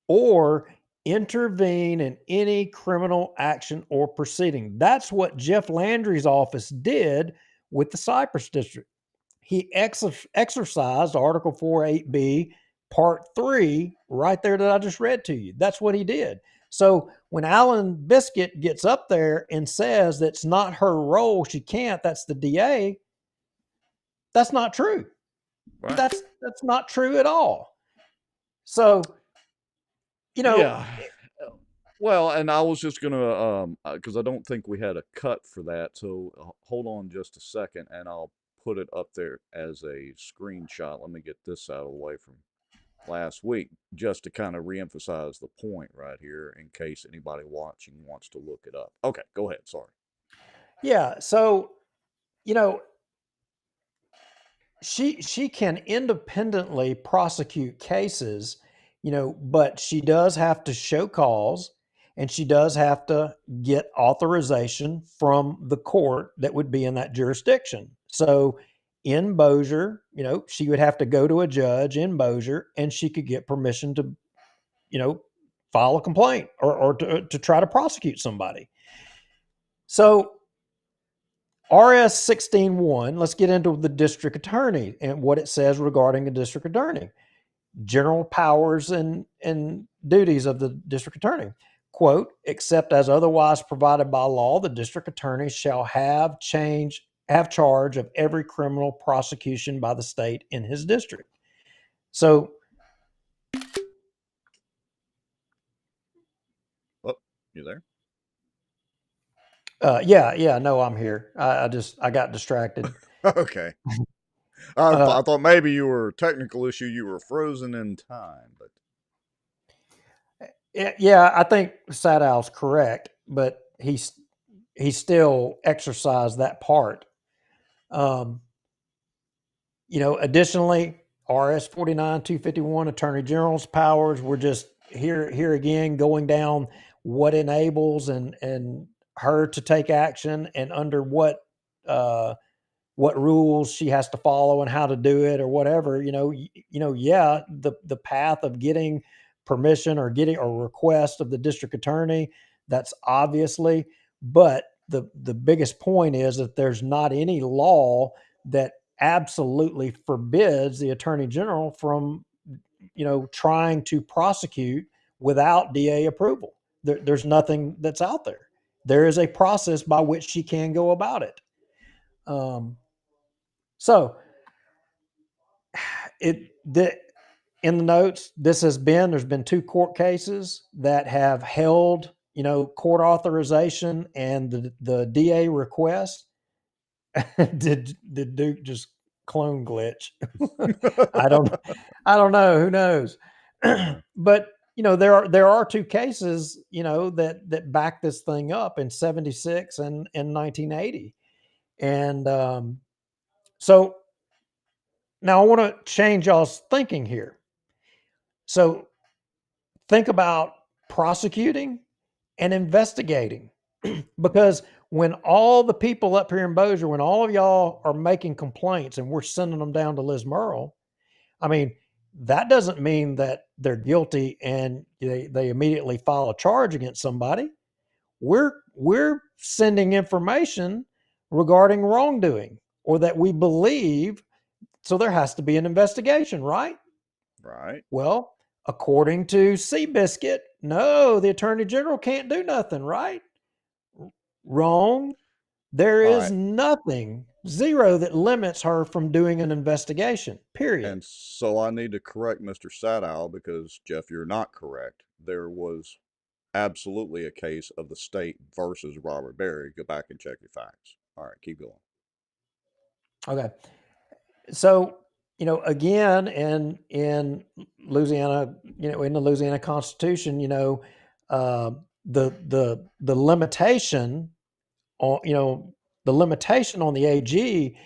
or intervene in any criminal action or proceeding. That's what Jeff Landry's office did with the Cypress district. He exercised Article 4, 8B, Part 3, right there that I just read to you. That's what he did. So when Alan Biscuit gets up there and says that's not her role, she can't, that's the DA, that's not true. Right. That's not true at all. So, Yeah. Well, and I was just gonna, because I don't think we had a cut for that. So hold on just a second, and I'll put it up there as a screenshot. Let me get this out of the way from last week, just to kind of reemphasize the point right here, in case anybody watching wants to look it up. Okay, go ahead. Sorry. Yeah. So, she can independently prosecute cases, but she does have to show cause, and she does have to get authorization from the court that would be in that jurisdiction. So in Bossier, she would have to go to a judge in Bossier, and she could get permission to, file a complaint or to try to prosecute somebody. So RS 16.1, let's get into the district attorney and what it says regarding a district attorney. General powers and duties of the district attorney. Quote, except as otherwise provided by law, the district attorney shall have charge of every criminal prosecution by the state in his district. So, oh, you there? Yeah, no, I'm here. I got distracted. Okay. I thought maybe you were technical issue. You were frozen in time, but yeah, I think Sadow's correct, but he still exercised that part. Um, additionally, RS 49-251 Attorney General's powers. We're just here again going down what enables and her to take action and under what rules she has to follow and how to do it or whatever. Yeah, the path of getting permission or getting a request of the district attorney, that's obviously, but the biggest point is that there's not any law that absolutely forbids the attorney general from trying to prosecute without DA approval. There's nothing that's out there. There is a process by which she can go about it. So in the notes, there's been 2 court cases that have held, court authorization and the DA request. Did Duke just clone glitch? I don't know. Who knows? But there are 2 cases, that back this thing up in 76 and 1980. And so now I want to change y'all's thinking here. So think about prosecuting and investigating. Because when all the people up here in Bossier, when all of y'all are making complaints and we're sending them down to Liz Merle, I mean, that doesn't mean that they're guilty and they immediately file a charge against somebody. We're sending information regarding wrongdoing or that we believe. So there has to be an investigation, right? Right. Well, according to Seabiscuit, no, the attorney general can't do nothing, right? Wrong. There is nothing, zero, that limits her from doing an investigation, period. And so I need to correct Mr. Sadow because, Jeff, you're not correct. There was absolutely a case of the state versus Robert Berry. Go back and check your facts. All right, keep going. Okay. So, again, in Louisiana, in the Louisiana Constitution, the limitation on, the limitation on the AG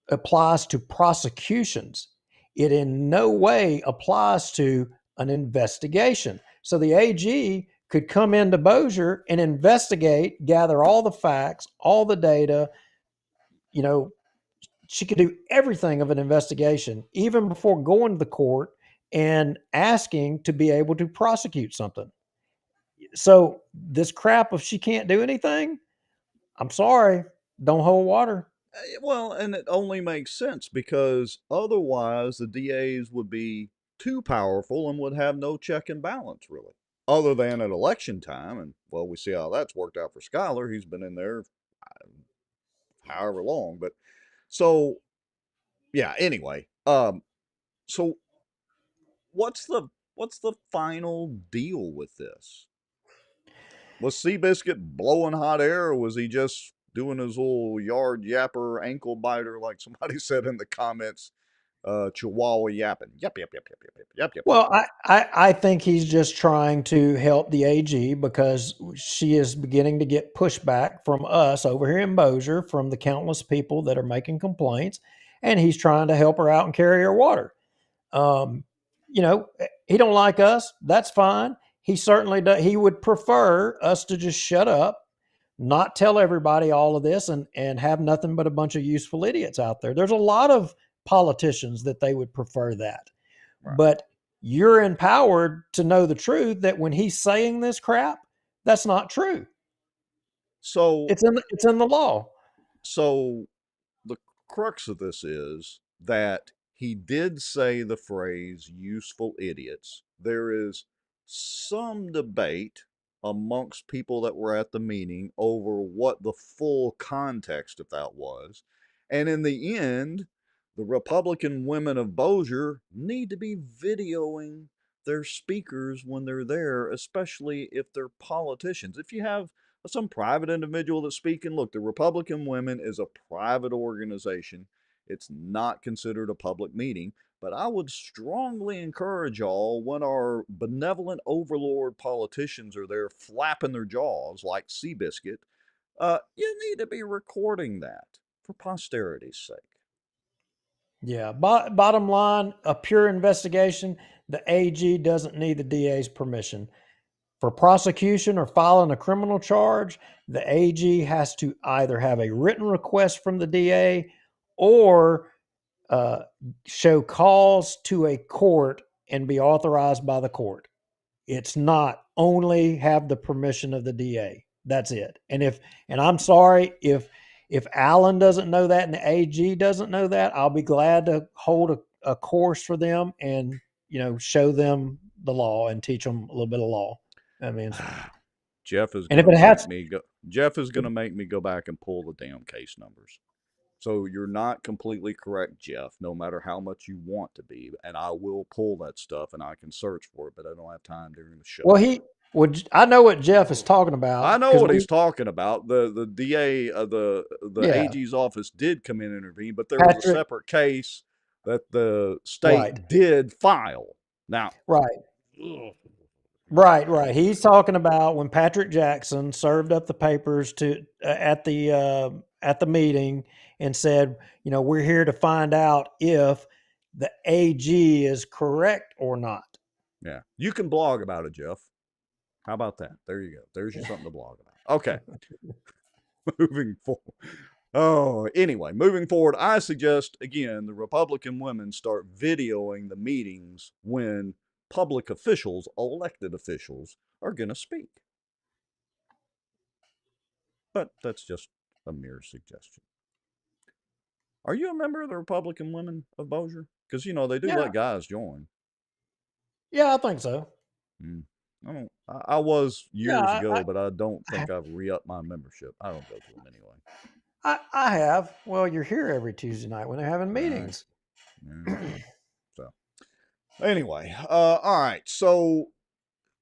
applies to prosecutions. It in no way applies to an investigation. So the AG could come into Bossier and investigate, gather all the facts, all the data. She could do everything of an investigation, even before going to the court and asking to be able to prosecute something. So this crap of she can't do anything, I'm sorry, don't hold water. Well, and it only makes sense because otherwise the DAs would be too powerful and would have no check and balance, really, other than at election time. And, well, we see how that's worked out for Schuyler. He's been in there however long. But so, yeah, anyway. So what's the final deal with this? Was Seabiscuit blowing hot air, or was he just doing his little yard yapper ankle biter, like somebody said in the comments, Chihuahua yapping? Yep, yep, yep, yep, yep, yep, yep, yep. Well, I think he's just trying to help the AG because she is beginning to get pushback from us over here in Bossier from the countless people that are making complaints, and he's trying to help her out and carry her water. He don't like us. That's fine. He certainly does. He would prefer us to just shut up, not tell everybody all of this, and have nothing but a bunch of useful idiots out there. There's a lot of politicians that they would prefer that. Right. But you're empowered to know the truth that when he's saying this crap, that's not true. So it's in the law. So the crux of this is that he did say the phrase useful idiots. There is some debate amongst people that were at the meeting over what the full context of that was. And in the end, the Republican women of Bossier need to be videoing their speakers when they're there, especially if they're politicians. If you have some private individual that's speaking, look, the Republican Women is a private organization. It's not considered a public meeting. But I would strongly encourage y'all, when our benevolent overlord politicians are there flapping their jaws like Seabiscuit, you need to be recording that for posterity's sake. Yeah. Bottom line, a pure investigation, the AG doesn't need the DA's permission. For prosecution or filing a criminal charge, the AG has to either have a written request from the DA or show cause to a court and be authorized by the court. It's not only have the permission of the DA. That's it. And I'm sorry if Alan doesn't know that and the AG doesn't know that, I'll be glad to hold a course for them and show them the law and teach them a little bit of law. I mean, Jeff is and going if it to has, make me go. Jeff is going to make me go back and pull the damn case numbers. So you're not completely correct, Jeff, no matter how much you want to be. And I will pull that stuff and I can search for it, but I don't have time during the show. well, I know what Jeff is talking about. I know what he's talking about. The DA of the AG's office did come in and intervene, but there was a separate case that the state did file. Now, Right. He's talking about when Patrick Jackson served up the papers to at the meeting and said, we're here to find out if the AG is correct or not. Yeah, you can blog about it, Jeff. How about that? There you go. There's your something to blog about. Okay. Moving forward. Moving forward, I suggest, again, the Republican women start videoing the meetings when public officials, elected officials, are going to speak. But that's just a mere suggestion. Are you a member of the Republican Women of Bossier? Because, they do let guys join. Yeah, I think so. I was years ago, but I don't think I've re-upped my membership. I don't go to them anyway. I have. Well, you're here every Tuesday night when they're having meetings. So, anyway, all right. So,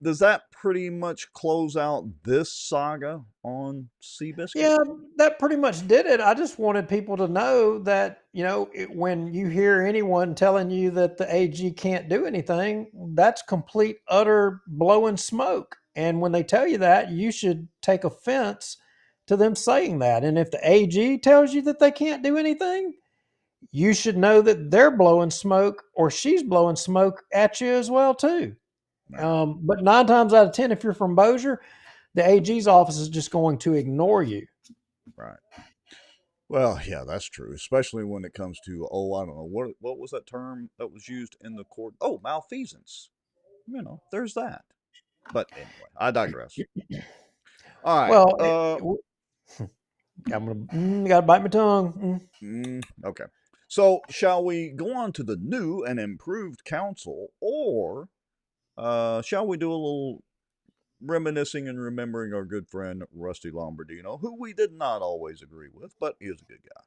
does that pretty much close out this saga on Seabiscuit? Yeah, that pretty much did it. I just wanted people to know that, when you hear anyone telling you that the AG can't do anything, that's complete, utter blowing smoke. And when they tell you that, you should take offense to them saying that. And if the AG tells you that they can't do anything, you should know that they're blowing smoke or she's blowing smoke at you as well, too. But 9 times out of 10, if you're from Bossier, the AG's office is just going to ignore you. Right. Well, yeah, that's true, especially when it comes to, I don't know, what was that term that was used in the court? Oh, malfeasance. There's that. But anyway, I digress. All right. Well, gotta bite my tongue. Okay. So, shall we go on to the new and improved council, or shall we do a little reminiscing and remembering our good friend Rusty Lombardino, who we did not always agree with, but he is a good guy?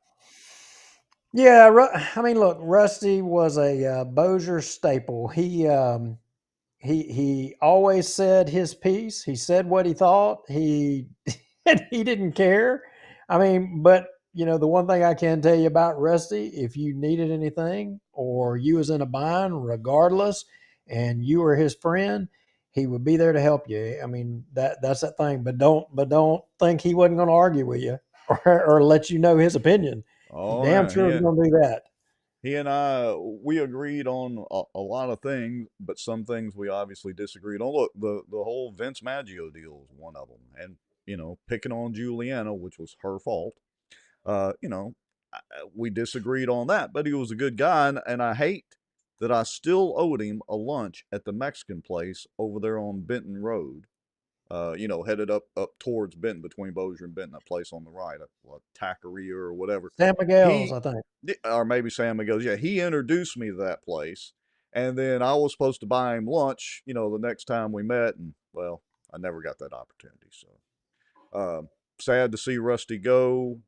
Yeah, I mean, look, Rusty was a Bossier staple. He always said his piece. He said what he thought. He didn't care. I mean, but the one thing I can tell you about Rusty, if you needed anything or you was in a bind, regardless, and you were his friend, he would be there to help you. I mean, that's that thing. But don't think he wasn't going to argue with you or let you know his opinion. Damn sure was going to do that. He and I, we agreed on a lot of things, but some things we obviously disagreed on. Look, the whole Vince Maggio deal is one of them. And, picking on Juliana, which was her fault, we disagreed on that. But he was a good guy, and I hate that I still owed him a lunch at the Mexican place over there on Benton Road. Headed up towards Benton, between Bossier and Benton, that place on the right, a taqueria or whatever. San Miguel's, I think. Or maybe San Miguel's. Yeah, he introduced me to that place. And then I was supposed to buy him lunch, the next time we met. And, well, I never got that opportunity. So, sad to see Rusty go.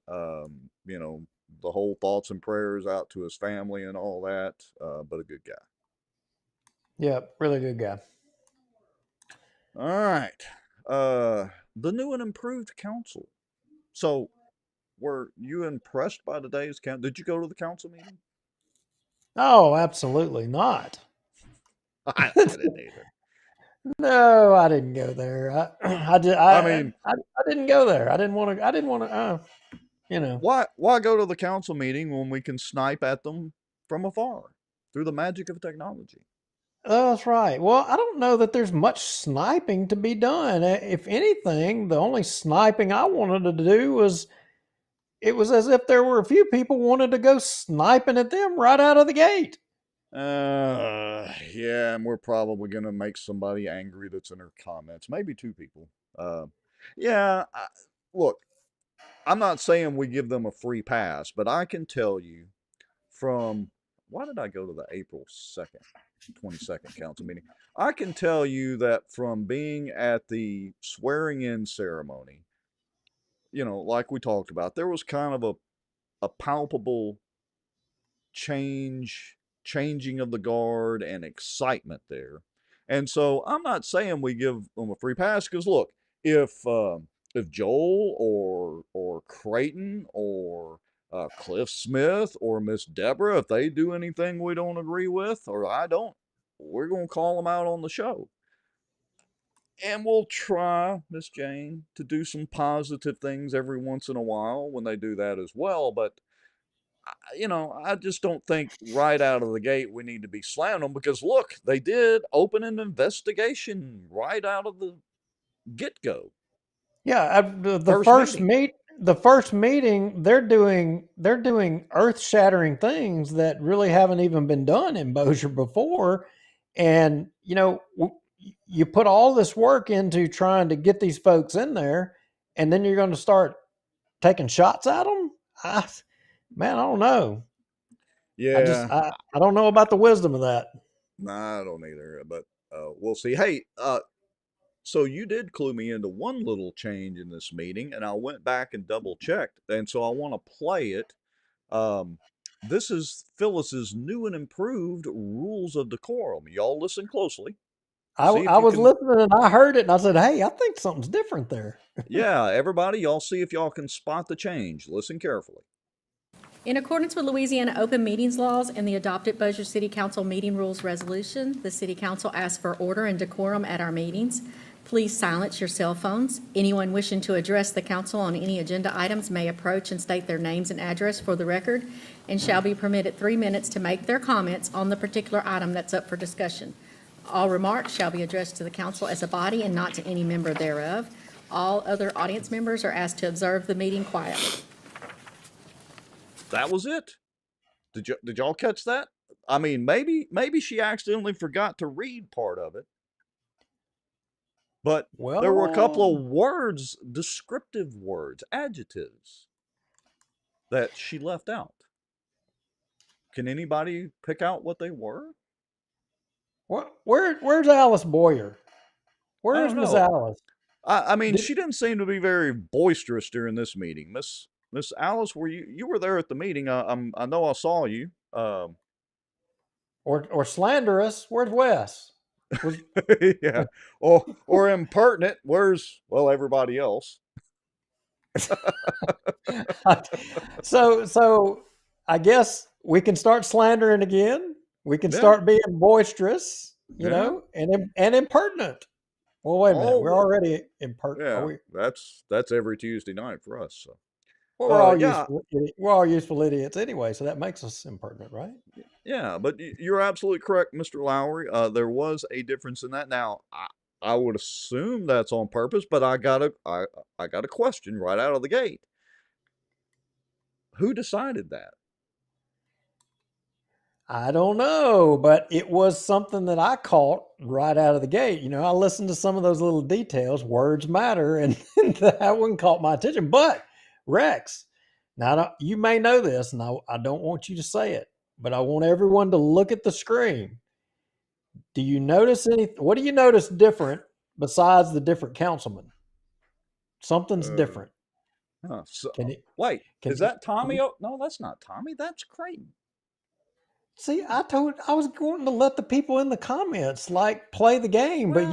The whole thoughts and prayers out to his family and all that. But a good guy. Yeah, really good guy. All right. The new and improved council. So, were you impressed by today's council? Did you go to the council meeting? Oh, absolutely not. I didn't either. No, I didn't go there. I didn't go there. I didn't want to. You know, why go to the council meeting when we can snipe at them from afar through the magic of technology? that's right. Well, I don't know that there's much sniping to be done. If anything, the only sniping I wanted to do was it was as if there were a few people wanted to go sniping at them right out of the gate. Yeah, and we're probably gonna make somebody angry that's in her comments. Maybe two people. Yeah. Look, I'm not saying we give them a free pass, but I can tell you from why did I go to the April 2nd, 22nd council meeting? I can tell you that from being at the swearing in ceremony, like we talked about, there was kind of a palpable changing of the guard and excitement there. And so I'm not saying we give them a free pass because look, if Joel or Creighton or Cliff Smith or Miss Deborah, if they do anything we don't agree with or I don't, we're gonna call them out on the show. And we'll try, Miss Jane, to do some positive things every once in a while when they do that as well. But I just don't think right out of the gate we need to be slamming them because look, they did open an investigation right out of the get-go. Yeah, the first meeting, they're doing earth-shattering things that really haven't even been done in Bossier before, and you put all this work into trying to get these folks in there, and then you're going to start taking shots at them. Man, I don't know. Yeah, I don't know about the wisdom of that. Nah, I don't either, but we'll see. Hey, so you did clue me into one little change in this meeting, and I went back and double checked, and so I want to play it. This is Phyllis's new and improved rules of decorum. Y'all listen closely. I was listening and I heard it and I said, hey, I think something's different there. Yeah, everybody, y'all see if y'all can spot the change. Listen carefully. In accordance with Louisiana open meetings laws and the adopted Bossier City Council meeting rules resolution, the City Council asks for order and decorum at our meetings. Please silence your cell phones. Anyone wishing to address the council on any agenda items may approach and state their names and address for the record and shall be permitted 3 minutes to make their comments on the particular item that's up for discussion. All remarks shall be addressed to the council as a body and not to any member thereof. All other audience members are asked to observe the meeting quietly. That was it. Did y'all catch that? I mean, maybe she accidentally forgot to read part of it. But there were a couple of words, descriptive words, adjectives that she left out. Can anybody pick out what they were? Where's Alice Boyer? Where's Miss Alice? I mean, she didn't seem to be very boisterous during this meeting. Miss Alice, were you were there at the meeting? I know I saw you. Or slanderous? Where's Wes? Yeah, or impertinent. Where's everybody else? So I guess we can start slandering again. We can start being boisterous, and impertinent. Well, wait a minute. We're already impertinent. Yeah, that's every Tuesday night for us. So. Well, we're all useful idiots anyway, so that makes us impertinent, right? Yeah, but you're absolutely correct, Mr. Lowry. There was a difference in that. Now, I would assume that's on purpose, but I got a question right out of the gate. Who decided that? I don't know, but it was something that I caught right out of the gate. I listened to some of those little details. Words matter, and that one caught my attention. But Rex, now you may know this, and I don't want you to say it, but I want everyone to look at the screen. Do you notice what do you notice different besides the different councilmen? Something's different. Wait, is that Tommy? No, that's not Tommy. That's Creighton. See, I was going to let the people in the comments play the game, but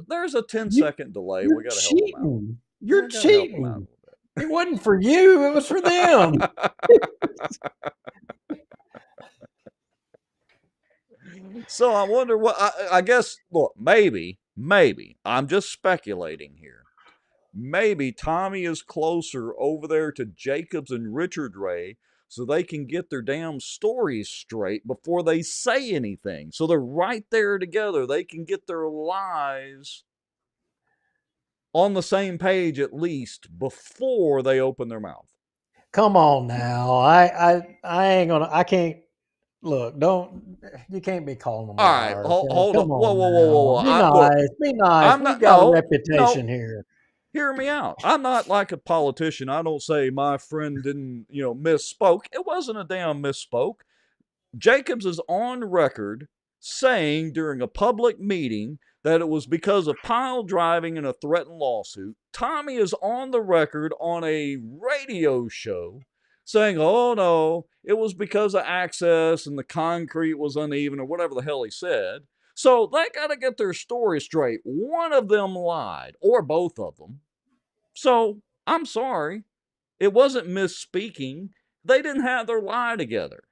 there's a 10-second delay. We got to help them out. You're cheating. It wasn't for you. It was for them. So I wonder what, I guess, look, maybe, I'm just speculating here. maybe Tommy is closer over there to Jacobs and Richard Ray so they can get their damn stories straight before they say anything. So they're right there together. They can get their lies on the same page at least before they open their mouth. Come on now. I can't look, you can't be calling them All right, liars. hold Come on. Whoa, on whoa, whoa, whoa, whoa. now. Be nice. I'm We've not, got a no, reputation here. Hear me out. I'm not like a politician. I don't say my friend didn't, misspoke. It wasn't a damn misspoke. Jacobs is on record saying during a public meeting that it was because of pile driving and a threatened lawsuit. Tommy is on the record on a radio show saying, oh no, it was because of access and the concrete was uneven or whatever the hell he said. So they got to get their story straight. One of them lied, or both of them. So I'm sorry. It wasn't misspeaking. They didn't have their lie together.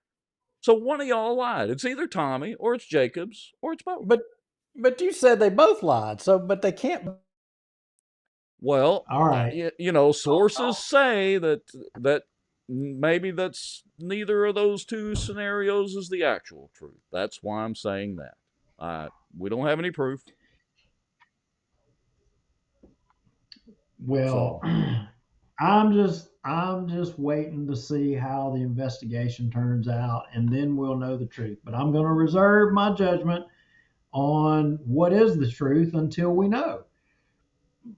So one of y'all lied. It's either Tommy or it's Jacobs or it's both. But you said they both lied. But they can't. Well, all right. Sources say that maybe that's neither of those two scenarios is the actual truth. That's why I'm saying that. We don't have any proof. Well, I'm just waiting to see how the investigation turns out, and then we'll know the truth. But I'm going to reserve my judgment on what is the truth until we know.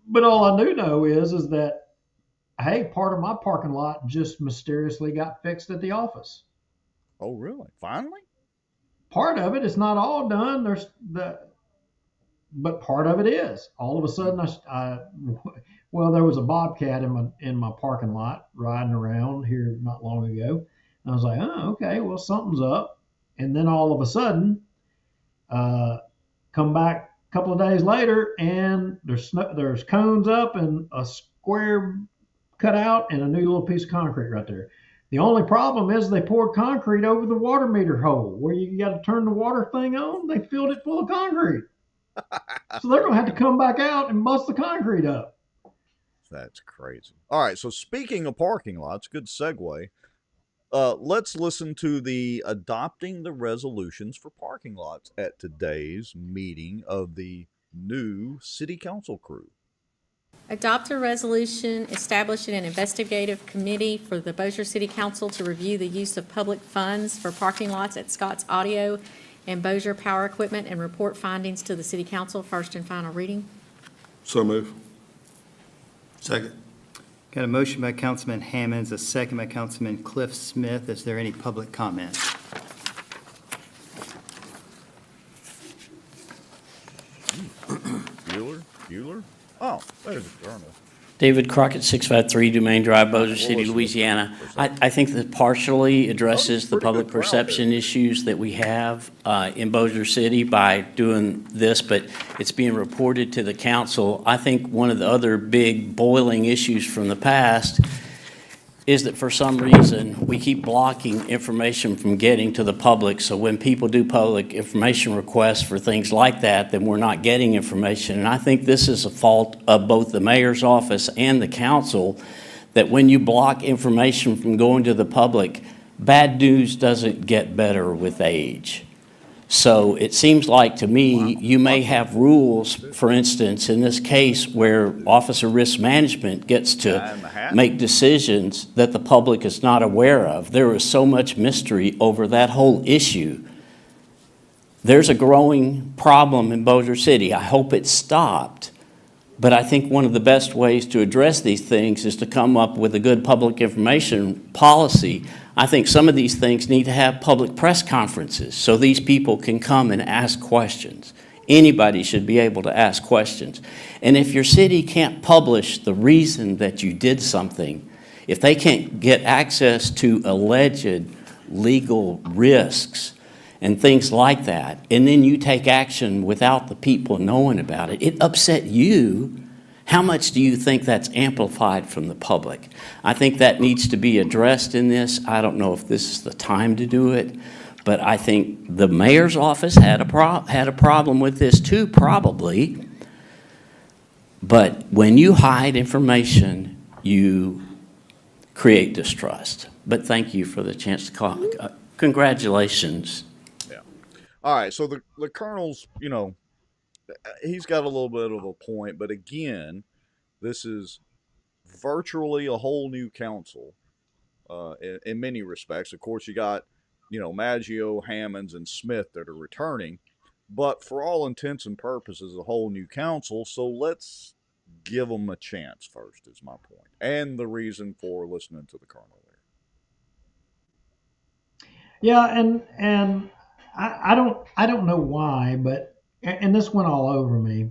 But all I do know is that, hey, part of my parking lot just mysteriously got fixed at the office. Oh, really? Finally? Part of it is not all done. But part of it is. All of a sudden, there was a bobcat in my parking lot riding around here not long ago. And I was like, oh, okay, well, something's up. And then all of a sudden, come back a couple of days later, and there's cones up and a square cut out and a new little piece of concrete right there. The only problem is they poured concrete over the water meter hole where you got to turn the water thing on. They filled it full of concrete. So they're going to have to come back out and bust the concrete up. That's crazy. All right, so speaking of parking lots, good segue. Let's listen to the adopting the resolutions for parking lots at today's meeting of the new city council crew. Adopt a resolution establishing an investigative committee for the Bossier City Council to review the use of public funds for parking lots at Scott's Audio and Bossier Power Equipment and report findings to the City Council, first and final reading. So move. Second. Got a motion by Councilman Hammonds, a second by Councilman Cliff Smith. Is there any public comment? Bueller? Oh, there's the journal. David Crockett, 653 Dumaine Drive, Bossier City, Louisiana. I think that partially addresses the public perception issues that we have in Bossier City by doing this, but it's being reported to the council. I think one of the other big boiling issues from the past is that for some reason, we keep blocking information from getting to the public. So when people do public information requests for things like that, then we're not getting information. And I think this is a fault of both the mayor's office and the council, that when you block information from going to the public, bad news doesn't get better with age. So it seems like to me, you may have rules, for instance, in this case where Office of Risk Management gets to make decisions that the public is not aware of. There is so much mystery over that whole issue. There's a growing problem in Bossier City. I hope it's stopped. But I think one of the best ways to address these things is to come up with a good public information policy. I think some of these things need to have public press conferences so these people can come and ask questions. Anybody should be able to ask questions. And if your city can't publish the reason that you did something, if they can't get access to alleged legal risks and things like that, and then you take action without the people knowing about it, it upset you. How much do you think that's amplified from the public? I think that needs to be addressed in this. I don't know if this is the time to do it, but I think the mayor's office had a problem with this too, probably. But when you hide information, you create distrust. But thank you for the chance to call. Congratulations. Yeah. All right. So the colonel's, he's got a little bit of a point, but again, this is virtually a whole new council in many respects. Of course, you got, Maggio, Hammonds, and Smith that are returning, but for all intents and purposes, a whole new council. So let's give them a chance first, is my point, and the reason for listening to the colonel there. Yeah, and I don't know why, but and this went all over me.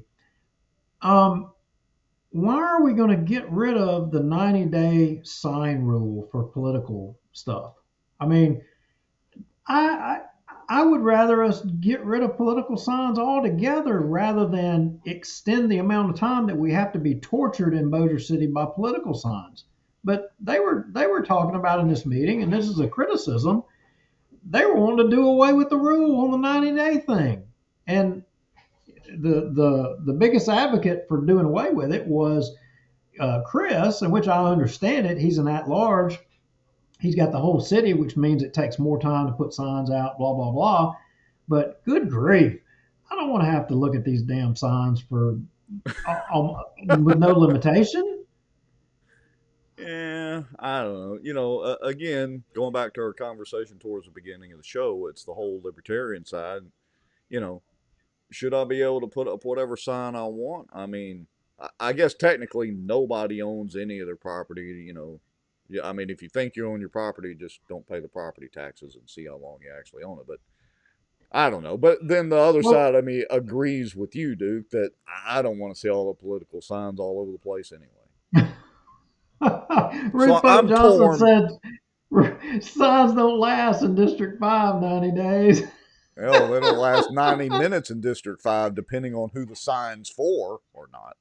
Why are we going to get rid of the 90-day sign rule for political stuff? I mean, I I would rather us get rid of political signs altogether rather than extend the amount of time that we have to be tortured in Bossier City by political signs. But they were talking about in this meeting, and this is a criticism. They were wanting to do away with the rule on the 90-day thing, and the biggest advocate for doing away with it was Chris, in which I understand it. He's an at-large. He's got the whole city, which means it takes more time to put signs out, blah, blah, blah. But good grief, I don't want to have to look at these damn signs for with no limitation. Yeah, I don't know. Again, going back to our conversation towards the beginning of the show, it's the whole libertarian side. Should I be able to put up whatever sign I want? I mean, I guess technically nobody owns any of their property. Yeah, I mean, if you think you own your property, just don't pay the property taxes and see how long you actually own it. But I don't know. But then the other side of me agrees with you, Duke, that I don't want to see all the political signs all over the place anyway. Ruth Pope Johnson said signs don't last in District 5 90 days. Well, they don't last 90 minutes in District 5, depending on who the sign's for or not.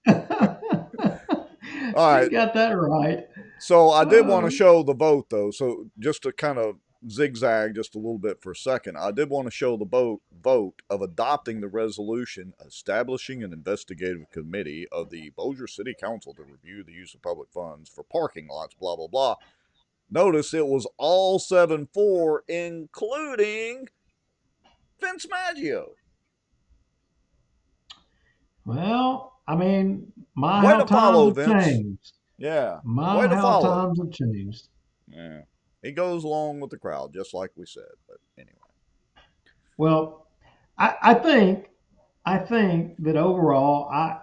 All right. You got that right. So I did want to show the vote, though. So just to kind of zigzag just a little bit for a second, I did want to show the vote of adopting the resolution establishing an investigative committee of the Bossier City Council to review the use of public funds for parking lots, blah, blah, blah. Notice it was all 7-4, including Vince Maggio. Well, I mean, how times have changed. Yeah. How times have changed. Yeah. He goes along with the crowd, just like we said. But anyway. Well, I think that overall, I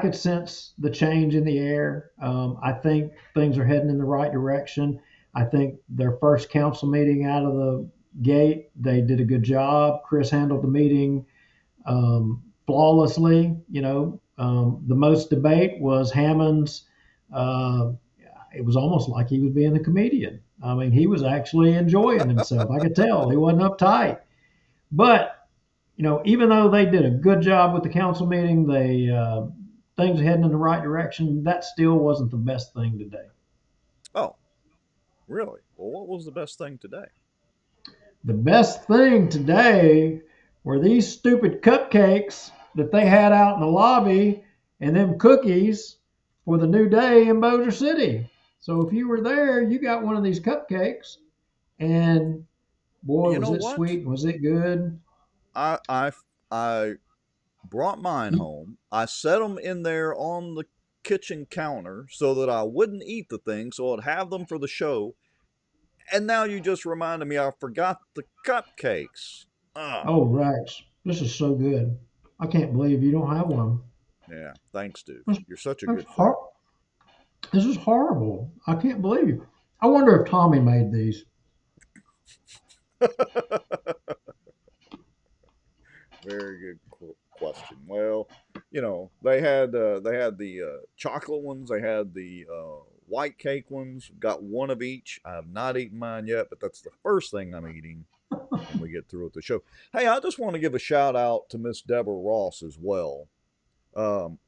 could sense the change in the air. I think things are heading in the right direction. I think their first council meeting out of the gate, they did a good job. Chris handled the meeting flawlessly. The most debate was Hammond's. It was almost like he was being a comedian. I mean, he was actually enjoying himself. I could tell he wasn't uptight. But even though they did a good job with the council meeting, things are heading in the right direction. That still wasn't the best thing today. Oh, really? Well, what was the best thing today? The best thing today were these stupid cupcakes that they had out in the lobby and them cookies for the new day in Bossier City. So if you were there, you got one of these cupcakes, and boy, was it sweet. Was it good? I brought mine home. I set them in there on the kitchen counter so that I wouldn't eat the thing, so I'd have them for the show. And now you just reminded me I forgot the cupcakes. Oh, Rex, this is so good. I can't believe you don't have one. Yeah, thanks, dude. You're such a good friend. This is horrible. I can't believe you. I wonder if Tommy made these. Very good question. Well, they had the chocolate ones. They had the white cake ones. Got one of each. I have not eaten mine yet, but that's the first thing I'm eating when we get through with the show. Hey, I just want to give a shout out to Miss Deborah Ross as well.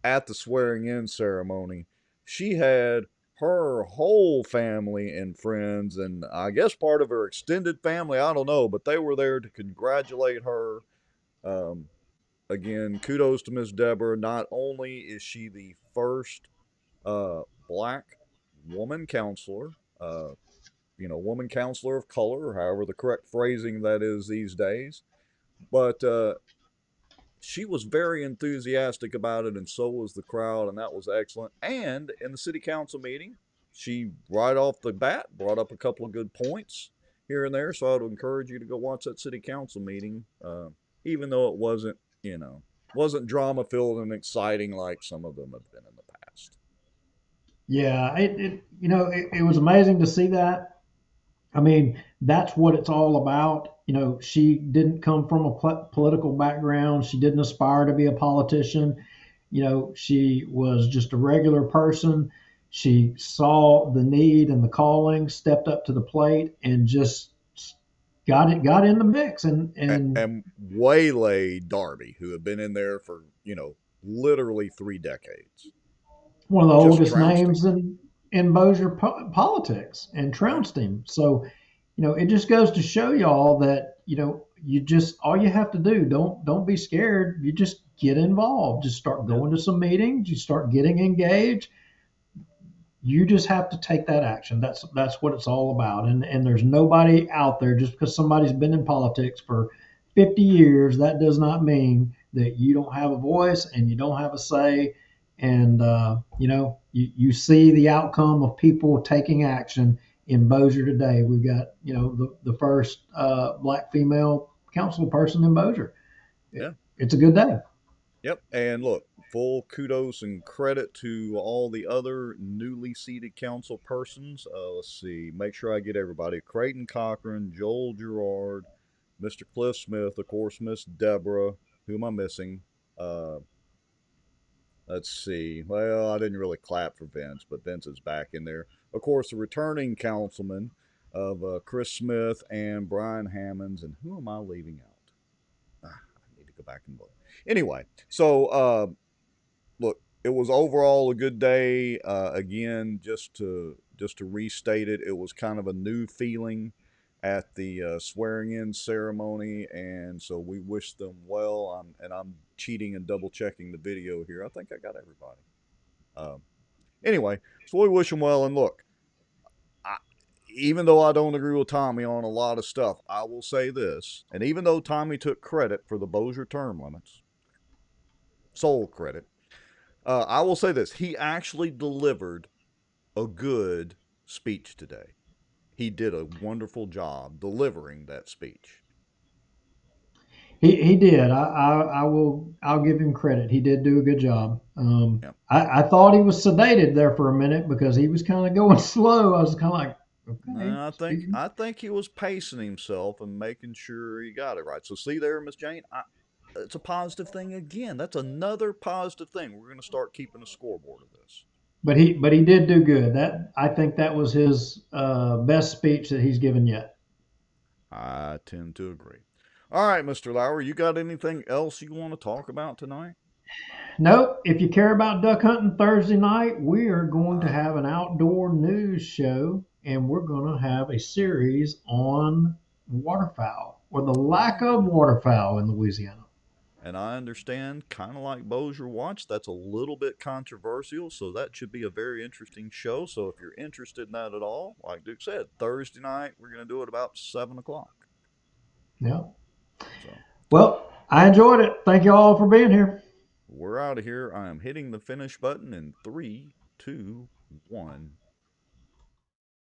At the swearing in ceremony, she had her whole family and friends, and I guess part of her extended family, I don't know, but they were there to congratulate her. again, kudos to Miss Deborah. Not only is she the first black woman counselor, woman counselor of color, or however the correct phrasing that is these days, but she was very enthusiastic about it, and so was the crowd, and that was excellent. And in the city council meeting, she right off the bat brought up a couple of good points here and there. So I would encourage you to go watch that city council meeting, even though it wasn't drama filled and exciting like some of them have been in the past. Yeah, it was amazing to see that. I mean, that's what it's all about. She didn't come from a political background. She didn't aspire to be a politician. She was just a regular person. She saw the need and the calling, stepped up to the plate, and just got in the mix. And waylaid Darby, who had been in there for literally 3 decades. One of the Just oldest trounced names in Bossier politics, and trounced him. So, it just goes to show y'all that, you just, all you have to do, don't be scared. You just get involved. Just start going to some meetings. You start getting engaged. You just have to take that action. That's what it's all about. And there's nobody out there, just because somebody's been in politics for 50 years, that does not mean that you don't have a voice and you don't have a say. And, you see the outcome of people taking action in Bossier today. We've got, the first black female council person in Bossier. Yeah. It's a good day. Yep. And look, full kudos and credit to all the other newly seated council persons. Let's see, make sure I get everybody. Creighton Cochran, Joel Gerard, Mr. Cliff Smith, of course, Miss Deborah. Who am I missing? Let's see. Well, I didn't really clap for Vince, but Vince is back in there. Of course, the returning councilman of Chris Smith and Brian Hammonds. And who am I leaving out? I need to go back and look. Anyway, so look, it was overall a good day. Again, just to restate it, it was kind of a new feeling at the swearing-in ceremony, and so we wish them well. I'm cheating and double-checking the video here. I think I got everybody. Anyway, so we wish them well, and look, even though I don't agree with Tommy on a lot of stuff, I will say this, and even though Tommy took credit for the Bossier term limits, sole credit, I will say this, he actually delivered a good speech today. He did a wonderful job delivering that speech. He did. I'll give him credit. He did do a good job. I thought he was sedated there for a minute because he was kind of going slow. I was kind of like, okay. I think he was pacing himself and making sure he got it right. So see there, Miss Jane, it's a positive thing again. That's another positive thing. We're going to start keeping a scoreboard of this. But he did do good. I think that was his best speech that he's given yet. I tend to agree. All right, Mr. Lauer, you got anything else you want to talk about tonight? Nope. If you care about duck hunting Thursday night, we are going to have an outdoor news show, and we're going to have a series on waterfowl, or the lack of waterfowl in Louisiana. And I understand, kind of like Bossier Watch, that's a little bit controversial, so that should be a very interesting show. So if you're interested in that at all, like Duke said, Thursday night, we're going to do it about 7 o'clock. Yeah. Well, I enjoyed it. Thank you all for being here. We're out of here. I am hitting the finish button in 3, 2, 1.